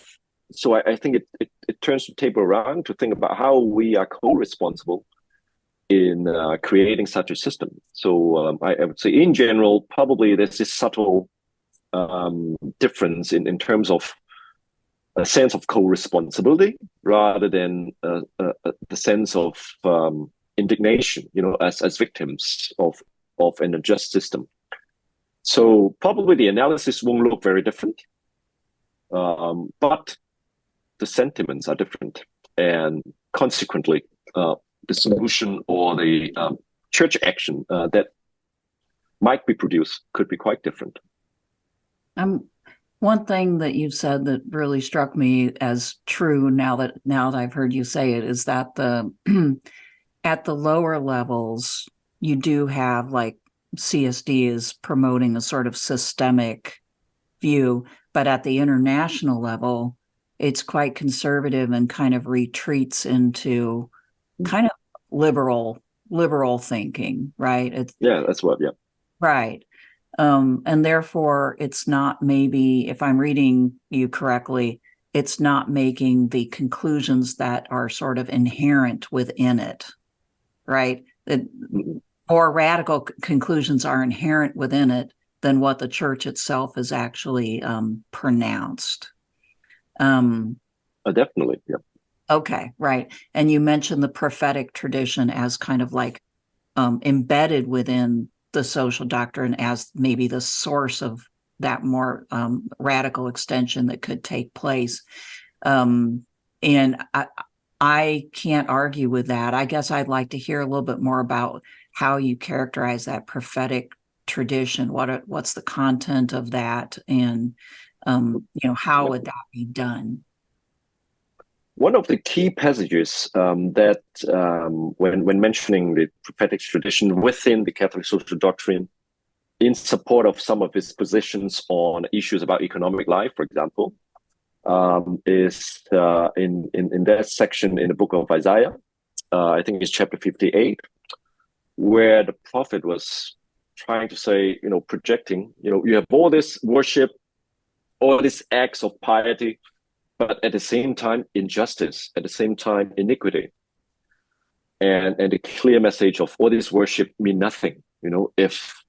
so I think it turns the table around to think about how we are co-responsible in creating such a system. So I would say, in general, probably there's this subtle difference in terms of a sense of co-responsibility rather than the sense of indignation, as victims of an unjust system. So probably the analysis won't look very different, but the sentiments are different, and consequently, the solution or the church action that might be produced could be quite different. One thing that you said that really struck me as true now that I've heard you say it is that the at the lower levels you do have, like, CSD is promoting a sort of systemic view, but at the international level it's quite conservative and kind of retreats into kind of liberal thinking, right? Right. And therefore, it's not, maybe, if I'm reading you correctly, it's not making the conclusions that are sort of inherent within it, right? More radical conclusions are inherent within it than what the church itself has actually pronounced. Definitely, yeah. Okay, right. And you mentioned the prophetic tradition as kind of like embedded within the social doctrine as maybe the source of that more radical extension that could take place. And I can't argue with that. I guess I'd like to hear a little bit more about how you characterize that prophetic tradition. What's the content of that, and how would that be done? One of the key passages that, when mentioning the prophetic tradition within the Catholic social doctrine, in support of some of his positions on issues about economic life, for example, is in that section in the book of Isaiah. I think it's chapter 58, where the prophet was trying to say, projecting, you have all this worship, all these acts of piety, but at the same time, injustice, at the same time, iniquity. And the clear message of all this worship mean nothing, if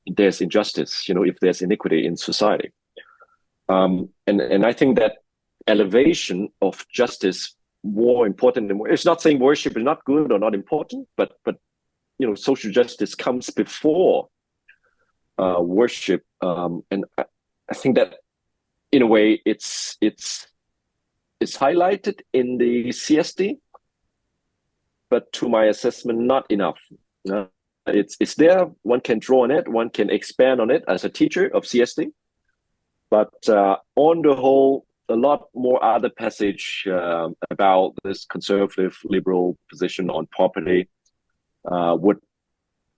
there's injustice, if there's iniquity in society. And I think that elevation of justice more important than, it's not saying worship is not good or not important, but social justice comes before worship. And I think that in a way it's highlighted in the CSD, but to my assessment, not enough. It's there. One can draw on it. One can expand on it as a teacher of CSD. But on the whole, a lot more other passage about this conservative liberal position on property would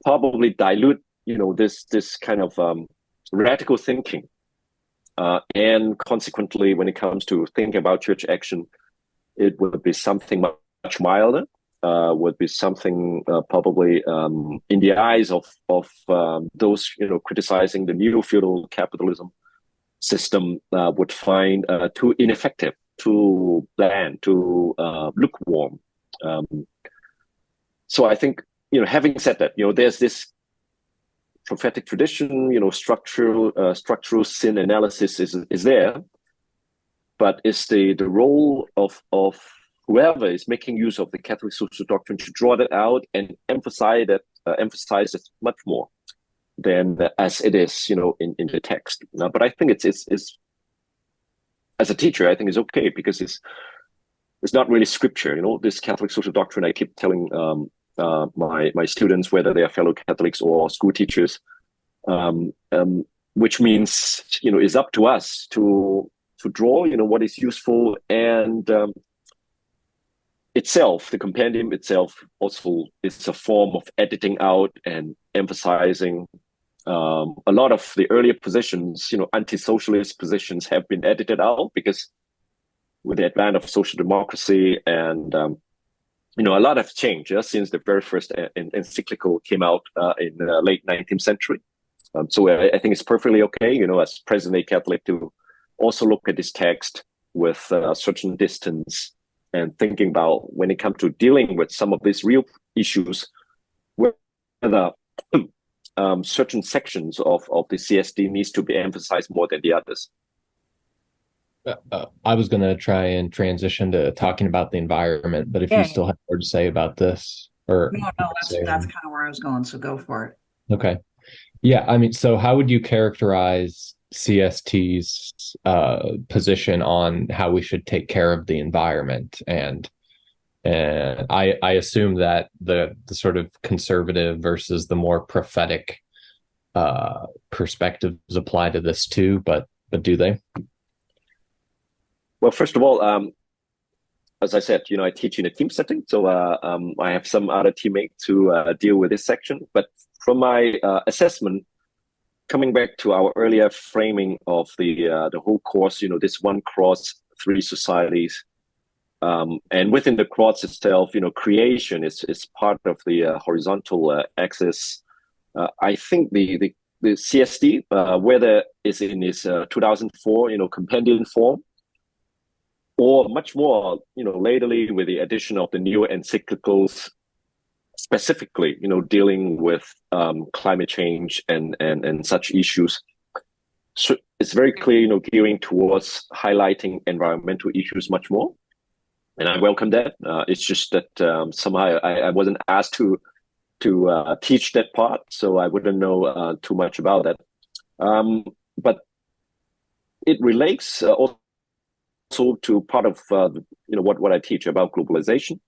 probably dilute, this kind of radical thinking. And consequently, when it comes to thinking about church action, it would be something much milder, would be something probably in the eyes of those criticizing the new feudal capitalism system would find too ineffective, too bland, too lukewarm. So I think, having said that, there's this prophetic tradition, structural sin analysis is there, but it's the role of whoever is making use of the Catholic social doctrine to draw that out and emphasize it much more than as it is, in the text. But I think it's as a teacher, I think it's okay because it's not really scripture. This Catholic social doctrine, I keep telling my students, whether they are fellow Catholics or school teachers, which means it's up to us to draw what is useful, and itself, the compendium itself, also is a form of editing out and emphasizing a lot of the earlier positions. Anti-socialist positions have been edited out because with the advent of social democracy and a lot have changed since the very first encyclical came out in the late 19th century. So I think it's perfectly okay, as present-day Catholic, to also look at this text with a certain distance and thinking about when it comes to dealing with some of these real issues, whether certain sections of the CSD needs to be emphasized more than the others. I was going to try and transition to talking about the environment, but if you still have more to say about this, or no, that's kind of where I was going. So go for it. Okay. Yeah, I mean, so how would you characterize CST's position on how we should take care of the environment? And I assume that the sort of conservative versus the more prophetic perspectives apply to this too, but do they? Well, first of all, as I said, I teach in a team setting, so I have some other teammates who deal with this section. But from my assessment, coming back to our earlier framing of the whole course, this one cross, three societies, and within the cross itself, creation is part of the horizontal axis. I think the CSD, whether it's in its 2004, compendium form, or much more, latterly with the addition of the new encyclicals, specifically, dealing with climate change and such issues. So it's very clear, gearing towards highlighting environmental issues much more. And I welcome that. It's just that somehow I wasn't asked to teach that part, so I wouldn't know too much about that. But it relates also to part of what I teach about globalization.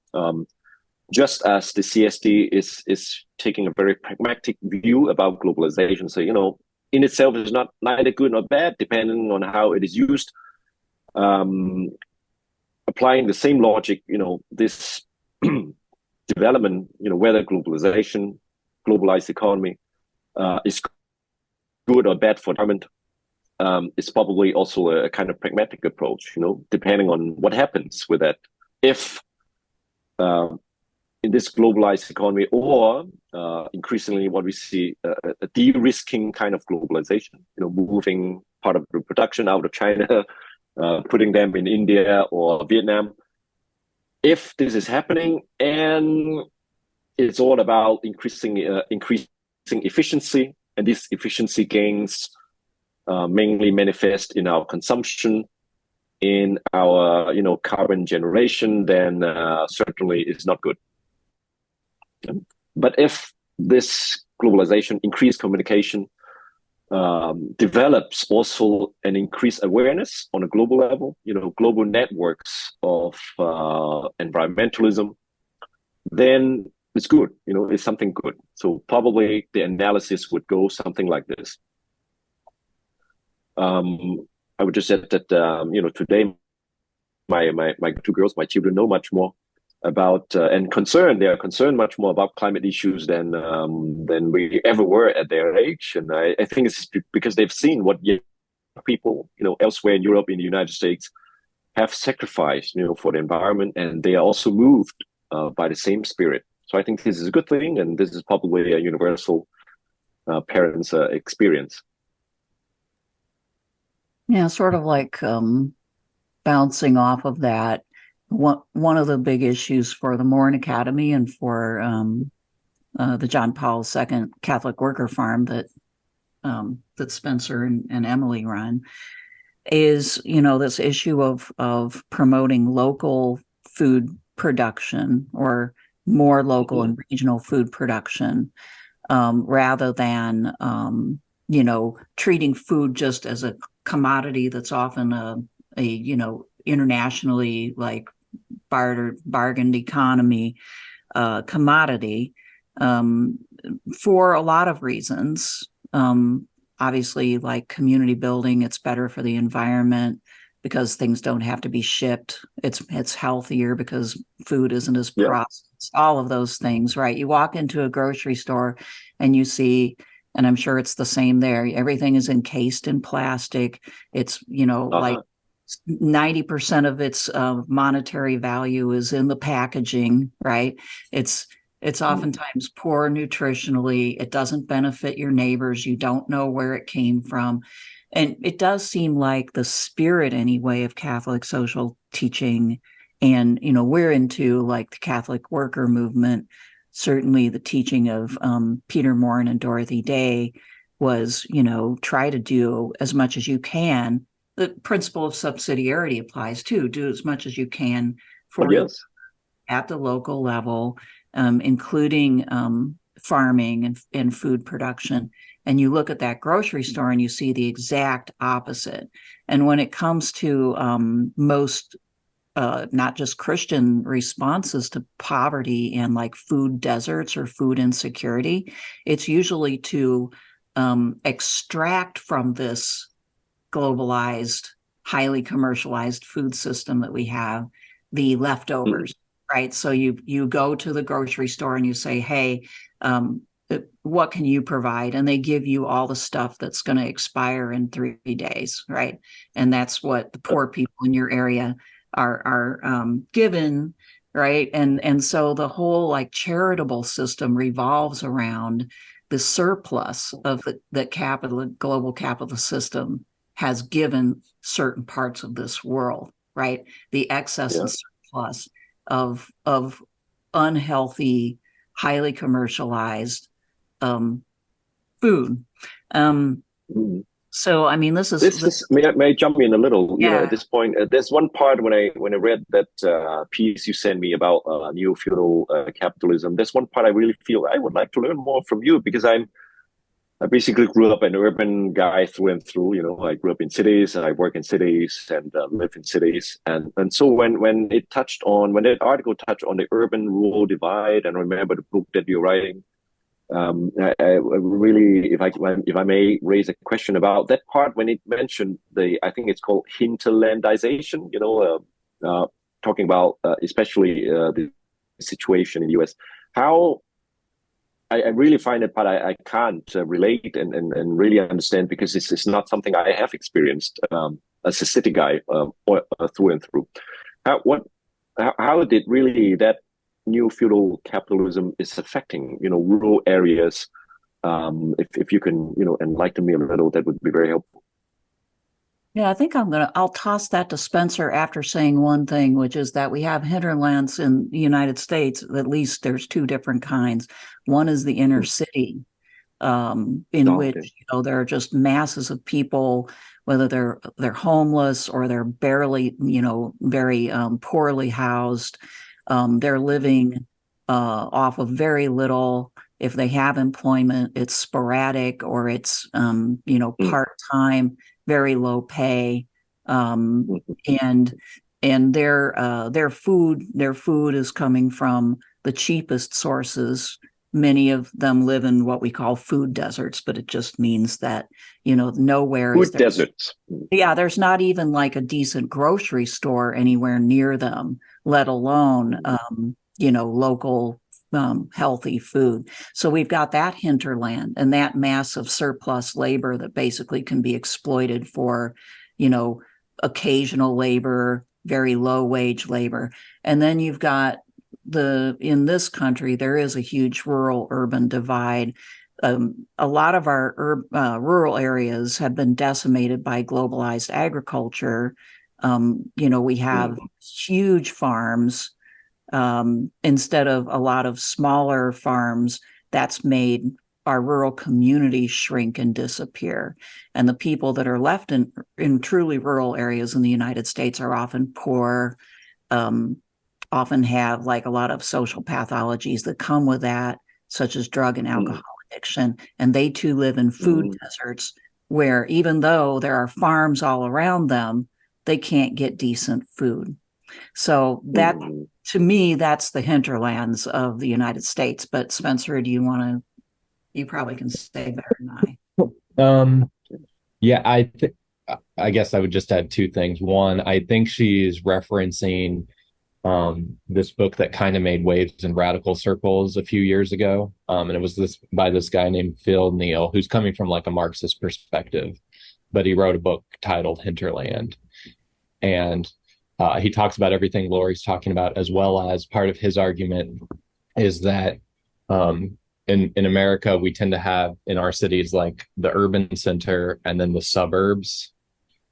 Just as the CSD is taking a very pragmatic view about globalization, so in itself is not neither good nor bad, depending on how it is used. Applying the same logic, this development, whether globalization, globalized economy is good or bad for the environment, is probably also a kind of pragmatic approach, depending on what happens with that. If in this globalized economy, or increasingly what we see, a de-risking kind of globalization, moving part of the production out of China, putting them in India or Vietnam. If this is happening and it's all about increasing efficiency, and these efficiency gains mainly manifest in our consumption, in our carbon generation, then certainly it's not good. But if this globalization, increased communication, develops also an increased awareness on a global level, global networks of environmentalism, then it's good, it's something good. So probably the analysis would go something like this. I would just say that, today, my two girls, my children, know much more about and concerned. They are concerned much more about climate issues than we ever were at their age. And I think it's because they've seen what people, elsewhere in Europe, in the United States, have sacrificed, for the environment, and they are also moved by the same spirit. So I think this is a good thing, and this is probably a universal parents' experience. Yeah, sort of like bouncing off of that. One of the big issues for the Morin Academy and for the John Paul II Catholic Worker Farm that Spencer and Emily run is, this issue of promoting local food production, or more local and regional food production, rather than treating food just as a commodity that's often a internationally like bargained economy commodity, for a lot of reasons. Obviously, like community building, it's better for the environment because things don't have to be shipped. It's healthier because food isn't as processed. All of those things, right? You walk into a grocery store and you see, and I'm sure it's the same there, everything is encased in plastic. It's, like 90% of its monetary value is in the packaging, right? It's oftentimes poor nutritionally. It doesn't benefit your neighbors. You don't know where it came from. And it does seem like the spirit, anyway, of Catholic social teaching, and, we're into like the Catholic worker movement, certainly the teaching of Peter Morn and Dorothy Day was, try to do as much as you can. The principle of subsidiarity applies too. Do as much as you can for Yes. at the local level, including farming and food production. And you look at that grocery store and you see the exact opposite. And when it comes to most not just Christian responses to poverty and like food deserts or food insecurity, it's usually to extract from this globalized, highly commercialized food system that we have the leftovers, right? So you go to the grocery store and you say, hey, what can you provide? And they give you all the stuff that's going to expire in 3 days, right? And that's what the poor people in your area are given, right? And so the whole like charitable system revolves around the surplus of the global capitalist system has given certain parts of this world, right? The excess and surplus of unhealthy, highly commercialized food. So, I mean, this is may I jump in a little? Yeah. At this point, there's one part when I read that piece you sent me about neo feudal capitalism. There's one part I really feel I would like to learn more from you, because I basically grew up an urban guy through and through. I grew up in cities, and I work in cities, and live in cities. And so when that article touched on the urban rural divide, and I remember the book that you're writing, I really, if I may raise a question about that part when it mentioned I think it's called hinterlandization. Talking about especially the situation in the U.S. How I really find that part I can't relate and really understand, because it's not something I have experienced as a city guy or through and through. How did really that new feudal capitalism is affecting rural areas? If you can enlighten me a little, that would be very helpful. Yeah, I think I'll toss that to Spencer after saying one thing, which is that we have hinterlands in the United States. At least there's 2 different kinds. One is the inner city, in which there are just masses of people, whether they're homeless or they're barely, very poorly housed. They're living off of very little. If they have employment, it's sporadic, or it's part-time, very low pay, and their food is coming from the cheapest sources. Many of them live in what we call food deserts, but it just means that nowhere food is there. Deserts. Yeah, there's not even like a decent grocery store anywhere near them, let alone local healthy food. So we've got that hinterland and that massive surplus labor that basically can be exploited for, occasional labor, very low wage labor. And then you've got in this country, there is a huge rural urban divide. A lot of our rural areas have been decimated by globalized agriculture. We have huge farms instead of a lot of smaller farms. That's made our rural communities shrink and disappear. And the people that are left in truly rural areas in the United States are often poor, often have like a lot of social pathologies that come with that, such as drug and alcohol addiction. And they too live in food deserts, where even though there are farms all around them, they can't get decent food. So that, to me, that's the hinterlands of the United States. But Spencer, you probably can say better than I. Yeah, I guess I would just add 2 things. One, I think she's referencing this book that kind of made waves in radical circles a few years ago. And it was by this guy named Phil Neal, who's coming from like a Marxist perspective, but he wrote a book titled Hinterland. And he talks about everything Lori's talking about, as well as part of his argument is that in America, we tend to have in our cities like the urban center and then the suburbs,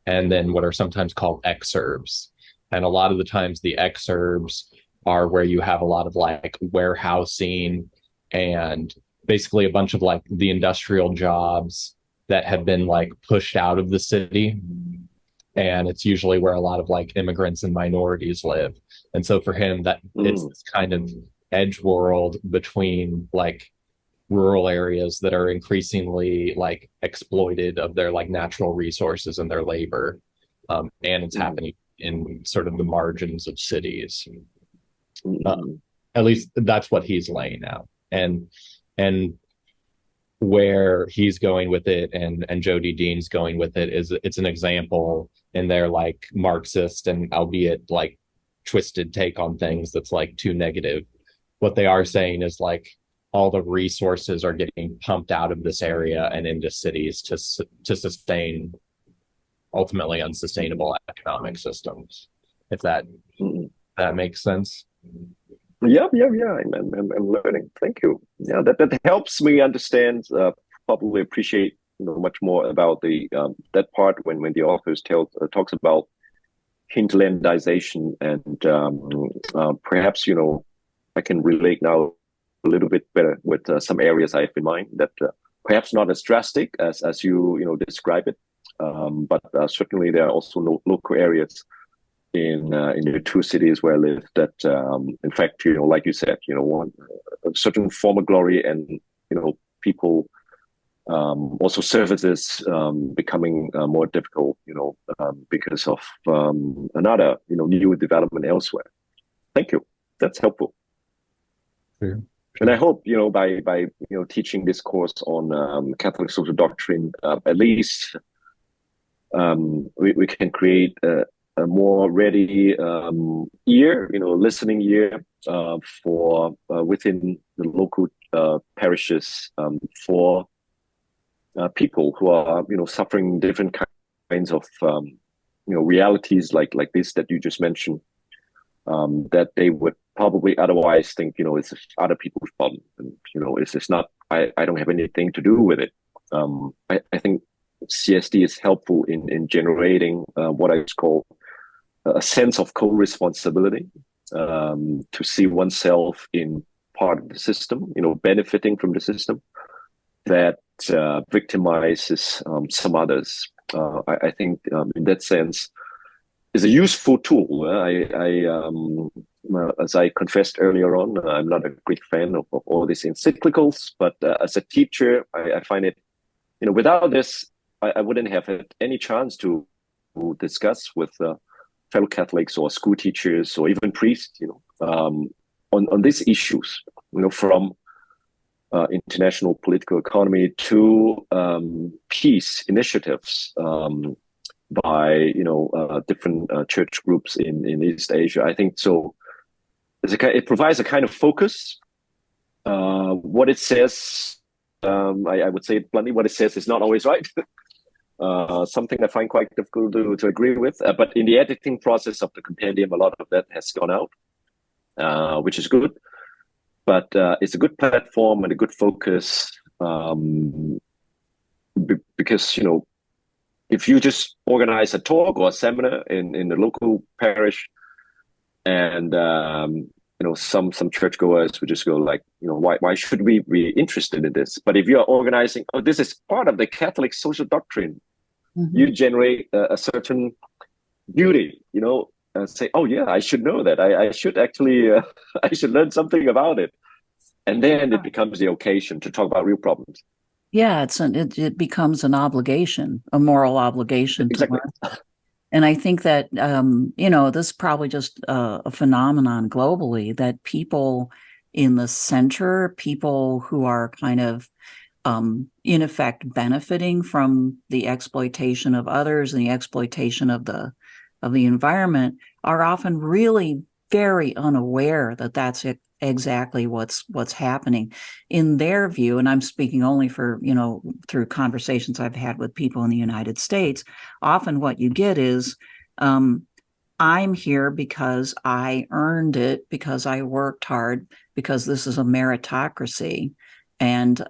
and then what are sometimes called exurbs. And a lot of the times the exurbs are where you have a lot of like warehousing and basically a bunch of like the industrial jobs that have been like pushed out of the city. And it's usually where a lot of like immigrants and minorities live. And so for him, that it's this kind of edge world between like rural areas that are increasingly like exploited of their like natural resources and their labor. And it's happening in sort of the margins of cities. At least that's what he's laying out. And where he's going with it and Jody Dean's going with it is it's an example in their like Marxist and albeit like twisted take on things that's like too negative. What they are saying is like all the resources are getting pumped out of this area and into cities to sustain ultimately unsustainable economic systems. If that makes sense. Yeah. I'm learning. Thank you. Yeah, that helps me understand. Probably appreciate much more about the that part when the authors talks about hinterlandization and perhaps I can relate now a little bit better with some areas I have in mind that perhaps not as drastic as you describe it, but certainly there are also local areas in the two cities where I live that in fact like you said want a certain form of glory and people also services becoming more difficult because of another new development elsewhere. Thank you, that's helpful. Sure. And I hope by teaching this course on Catholic social doctrine at least we can create a more ready ear, listening ear for within the local parishes for people who are, suffering different kinds of, realities like this that you just mentioned, that they would probably otherwise think, it's other people's problem, and it's just not. I don't have anything to do with it. I think CSD is helpful in generating what I call a sense of co-responsibility, to see oneself in part of the system, benefiting from the system that victimizes some others. I think in that sense is a useful tool. As I confessed earlier on, I'm not a great fan of all these encyclicals, but as a teacher, I find it, without this, I wouldn't have had any chance to discuss with fellow Catholics or school teachers or even priests, on these issues, from international political economy to peace initiatives by different church groups in East Asia. I think so. It provides a kind of focus. What it says, I would say it bluntly, what it says is not always right. Something I find quite difficult to agree with. But in the editing process of the compendium, a lot of that has gone out, which is good. But it's a good platform and a good focus, because if you just organize a talk or a seminar in the local parish, and some churchgoers would just go like, why should we be interested in this? But if you are organizing, this is part of the Catholic social doctrine, you generate a certain beauty, say, oh yeah, I should know that. I should actually, I should learn something about it. And then it becomes the occasion to talk about real problems. Yeah, it becomes an obligation, a moral obligation. Exactly. To learn. And I think that, this is probably just a phenomenon globally, that people in the center, people who are kind of, in effect, benefiting from the exploitation of others and the exploitation of the environment, are often really very unaware that that's exactly what's happening in their view. And I'm speaking only for, through conversations I've had with people in the United States. Often what you get is, I'm here because I earned it, because I worked hard, because this is a meritocracy. And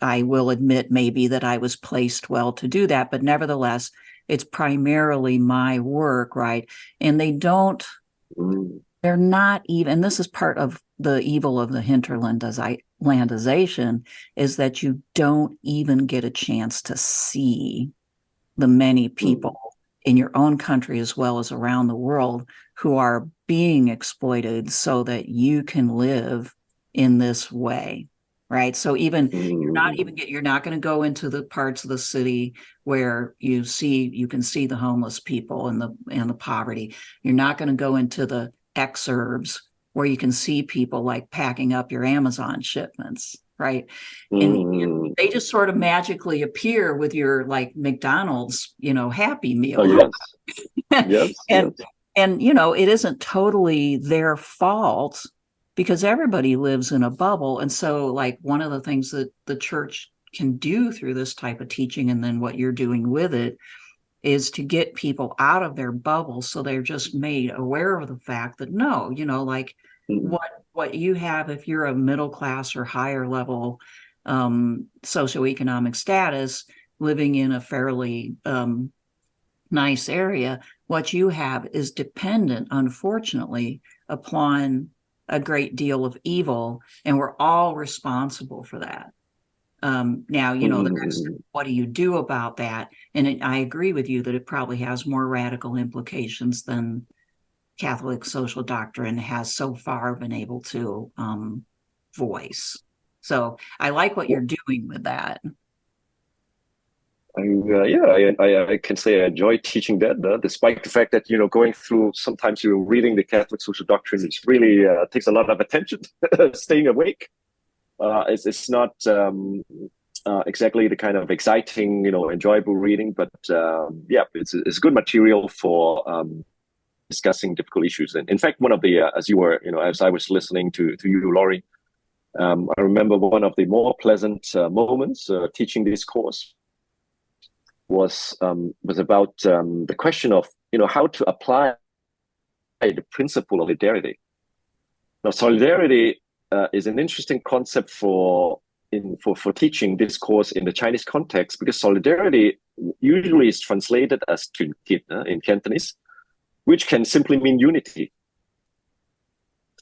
I will admit maybe that I was placed well to do that, but nevertheless, it's primarily my work, right? And they don't they're not even, this is part of the evil of the hinterlandization, is that you don't even get a chance to see the many people in your own country as well as around the world who are being exploited so that you can live in this way, right? So even you're not going to go into the parts of the city where you can see the homeless people and the poverty. You're not going to go into the exurbs where you can see people like packing up your Amazon shipments, right? And they just sort of magically appear with your like McDonald's, Happy Meal. Oh, yes. And it isn't totally their fault because everybody lives in a bubble. And so like one of the things that the church can do through this type of teaching, and then what you're doing with it, is to get people out of their bubble so they're just made aware of the fact that no, like what you have, if you're a middle class or higher level socioeconomic status living in a fairly nice area, what you have is dependent, unfortunately, upon a great deal of evil, and we're all responsible for that. Now, the next, what do you do about that? And I agree with you that it probably has more radical implications than Catholic social doctrine has so far been able to voice. So I like what you're doing with that. I can say I enjoy teaching that, despite the fact that, going through, sometimes reading the Catholic social doctrine, it's really takes a lot of attention, staying awake. It's not exactly the kind of exciting, enjoyable reading, but it's good material for discussing difficult issues. And in fact, one of the, as I was listening to you, Laurie, I remember one of the more pleasant moments teaching this course was about the question of, how to apply the principle of solidarity. Now, solidarity is an interesting concept for teaching this course in the Chinese context, because solidarity usually is translated as 團結 in Cantonese, which can simply mean unity.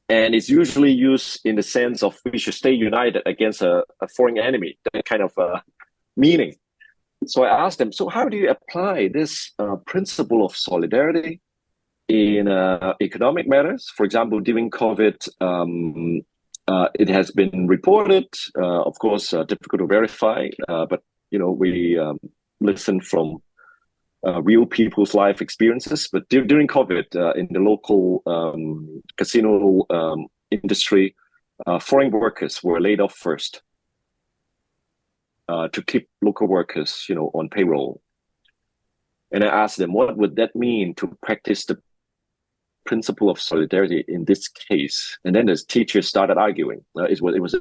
And it's usually used in the sense of we should stay united against a foreign enemy, that kind of meaning. So I asked them, so how do you apply this principle of solidarity in economic matters? For example, during COVID, it has been reported, of course, difficult to verify, but, we listen from real people's life experiences. But during COVID, in the local casino industry, foreign workers were laid off first to keep local workers, on payroll. And I asked them, what would that mean to practice the principle of solidarity in this case? And then the teachers started arguing. It was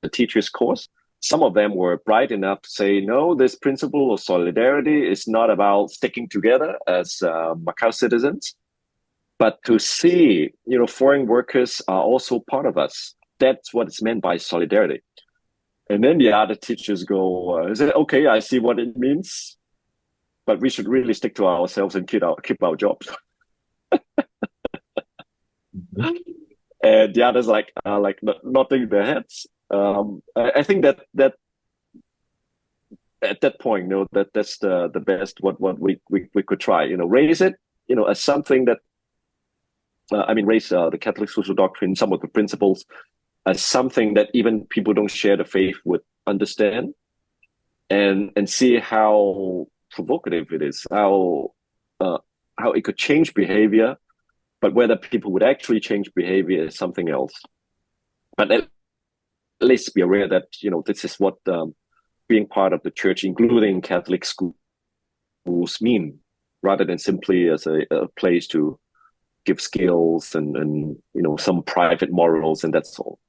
a teacher's course. Some of them were bright enough to say, no, this principle of solidarity is not about sticking together as Macau citizens, but to see, foreign workers are also part of us. That's what it's meant by solidarity. And then the other teachers go, okay, I see what it means, but we should really stick to ourselves and keep our jobs. And the others like nodding their heads. I think that at that point, that's the best what we could try. Raise it, as something that raise the Catholic social doctrine, some of the principles, as something that even people don't share the faith would understand, and see how provocative it is, how it could change behavior. But whether people would actually change behavior is something else. But at least be aware that, this is what being part of the church, including Catholic schools, mean, rather than simply as a place to give skills and some private morals, and that's all.